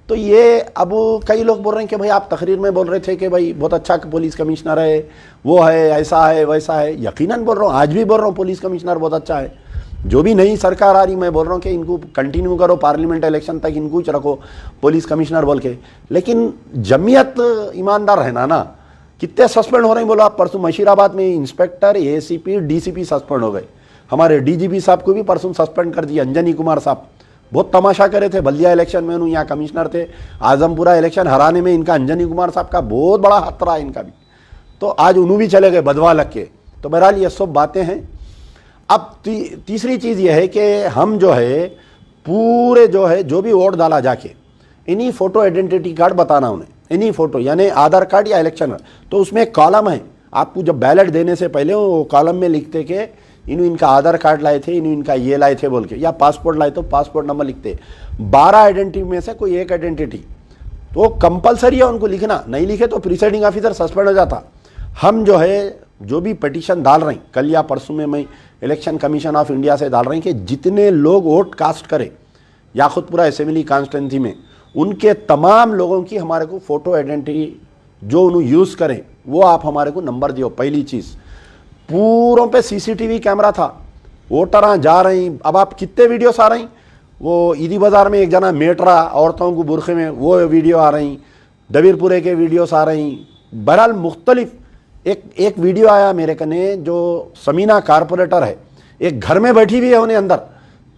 तो ये अब कई लोग बोल रहे हैं कि भाई आप तकरीर में बोल रहे थे कि भाई बहुत अच्छा पुलिस कमिश्नर है, वो है, ऐसा है वैसा है। यकीनन बोल रहा हूँ, आज भी बोल रहा हूँ पुलिस कमिश्नर बहुत अच्छा है। जो भी नई सरकार आ रही, मैं बोल रहा हूँ कि इनको कंटिन्यू करो, पार्लियामेंट इलेक्शन तक इनको ही रखो पुलिस कमिश्नर बोल के। लेकिन जमीयत ईमानदार रहना ना। कितने सस्पेंड हो रहे हैं बोलो आप। परसों मशीराबाद में इंस्पेक्टर, एसीपी, डीसीपी सस्पेंड हो गए। हमारे डीजीपी साहब को भी परसों सस्पेंड कर दिया। अंजनी कुमार साहब बहुत तमाशा करे थे, बल्दिया इलेक्शन में उन्होंने यहाँ कमिश्नर थे, आजमपुरा इलेक्शन हराने में इनका, अंजनी कुमार साहब का बहुत बड़ा हाथ रहा इनका भी। तो आज उन्होंने भी चले गए बदवा लग के। तो बहरहाल ये सब बातें हैं। अब तीसरी चीज़ ये है कि हम जो है पूरे जो है जो भी वोट डाला जाके इन्हीं फ़ोटो आइडेंटिटी कार्ड बताना उन्हें, इन्हीं फ़ोटो यानी आधार कार्ड या इलेक्शन। तो उसमें एक कॉलम है, आपको जब बैलेट देने से पहले वो कॉलम में लिखते कि इनका आधार कार्ड लाए थे, इनका ये लाए थे बोल के, या पासपोर्ट लाए तो पासपोर्ट नंबर लिखते। 12 आइडेंटिटी में से कोई एक आइडेंटिटी तो कंपलसरी है उनको लिखना, नहीं लिखे तो प्रिसाइडिंग ऑफिसर सस्पेंड हो जाता। हम जो है जो भी पिटीशन डाल रहे हैं, कल या परसों में मैं इलेक्शन कमीशन ऑफ इंडिया से डाल रहे हैं कि जितने लोग वोट कास्ट करें याकूतपुरा असेंबली कॉन्स्टिट्यूंसी में, उनके तमाम लोगों की हमारे को फ़ोटो आइडेंटिटी जो उन्हें यूज़ करें वो आप हमारे को नंबर दियो। पहली चीज़, पूरों पे सीसीटीवी कैमरा था, वोटर जा रही। अब आप कितने वीडियोस आ रही, वो ईदी बाज़ार में एक जना मेटरा औरतों को बुरखे में, वो वीडियो आ रही, दबीरपुरे के वीडियोस आ रही। बहरहाल मुख्तलिफ एक वीडियो आया मेरे कने, जो समीना कारपोरेटर है, एक घर में बैठी हुई है, उन्हें अंदर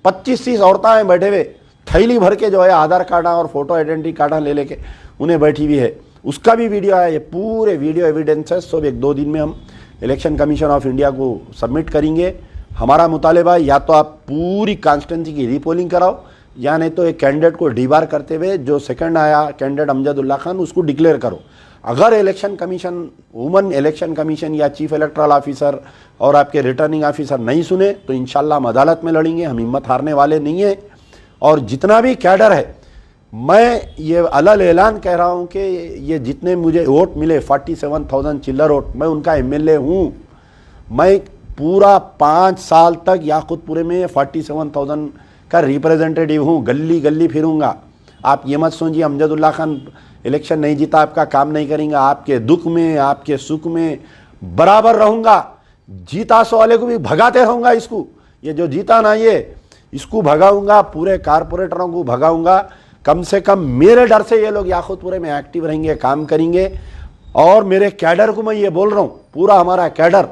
25-30 औरतें बैठे हुए, थैली भर के जो है आधार कार्ड और फोटो आइडेंटिटी कार्ड ले लेके उन्हें बैठी हुई है, उसका भी वीडियो आया। ये पूरे वीडियो एविडेंस है, सब 1-2 दिन में हम इलेक्शन कमीशन ऑफ इंडिया को सबमिट करेंगे। हमारा मुतालिबा या तो आप पूरी कॉन्स्टिट्यूंसी की रीपोलिंग कराओ, या नहीं तो एक कैंडिडेट को डीबार करते हुए जो सेकंड आया कैंडिडेट अमजदुल्ला खान, उसको डिक्लेयर करो। अगर election commission, woman election commission या चीफ इलेक्टरल ऑफिसर और आपके रिटर्निंग ऑफिसर नहीं सुने तो इंशाल्लाह हम अदालत में लड़ेंगे। हम हिम्मत हारने वाले नहीं हैं। और जितना भी कैडर है, मैं ये अलल ऐलान कह रहा हूँ कि ये जितने मुझे वोट मिले 47,000 चिल्लर वोट, मैं उनका एमएलए हूँ। मैं पूरा 5 साल तक याकूतपुरे में 47,000 का रिप्रेजेंटेटिव हूँ, गली गली फिरूंगा। आप ये मत सोचिए अमजदुल्ला खान इलेक्शन नहीं जीता आपका काम नहीं करेंगे, आपके दुख में आपके सुख में बराबर रहूंगा। जीता सो वाले को भी भगाते रहूंगा, इसको, ये जो जीता ना ये, इसको भगाऊंगा, पूरे कारपोरेटरों को भगाऊंगा। कम से कम मेरे डर से ये लोग याकूतपुरे में एक्टिव रहेंगे, काम करेंगे। और मेरे कैडर को मैं ये बोल रहा हूँ, पूरा हमारा कैडर,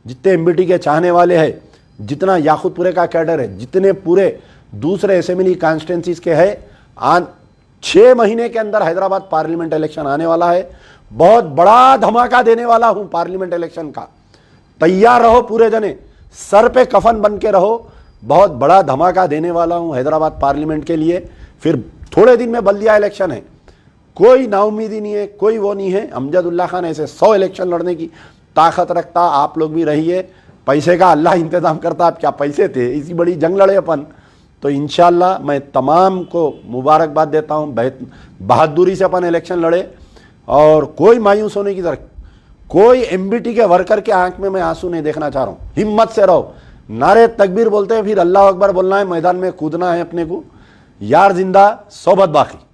जितने एमबीटी के चाहने वाले हैं, जितना याकूतपुरे का कैडर है, जितने पूरे दूसरे असेंबली कॉन्स्टिट्यूंसीज के हैं, 6 महीने के अंदर हैदराबाद पार्लियामेंट इलेक्शन आने वाला है। बहुत बड़ा धमाका देने वाला हूं पार्लियामेंट इलेक्शन का। तैयार रहो पूरे जने, सर पे कफन बन के रहो। बहुत बड़ा धमाका देने वाला हूं हैदराबाद पार्लियामेंट के लिए। फिर थोड़े दिन में बल्दिया इलेक्शन है, कोई नाउमीदी नहीं है, कोई वो नहीं है। अमजदुल्ला खान ऐसे 100 इलेक्शन लड़ने की ताकत रखता, आप लोग भी रहिए। पैसे का अल्लाह इंतज़ाम करता, अब क्या पैसे थे, इसी बड़ी जंग लड़े अपन। तो इंशाल्लाह मैं तमाम को मुबारकबाद देता हूँ, बहादुरी से अपन इलेक्शन लड़े और कोई मायूस होने की जरूरत, कोई एमबीटी के वर्कर के आंख में मैं आंसू नहीं देखना चाह रहा हूँ। हिम्मत से रहो, नारे तकबीर बोलते हैं, फिर अल्लाह अकबर बोलना है, मैदान में कूदना है अपने को, यार जिंदा सोबत बाकी।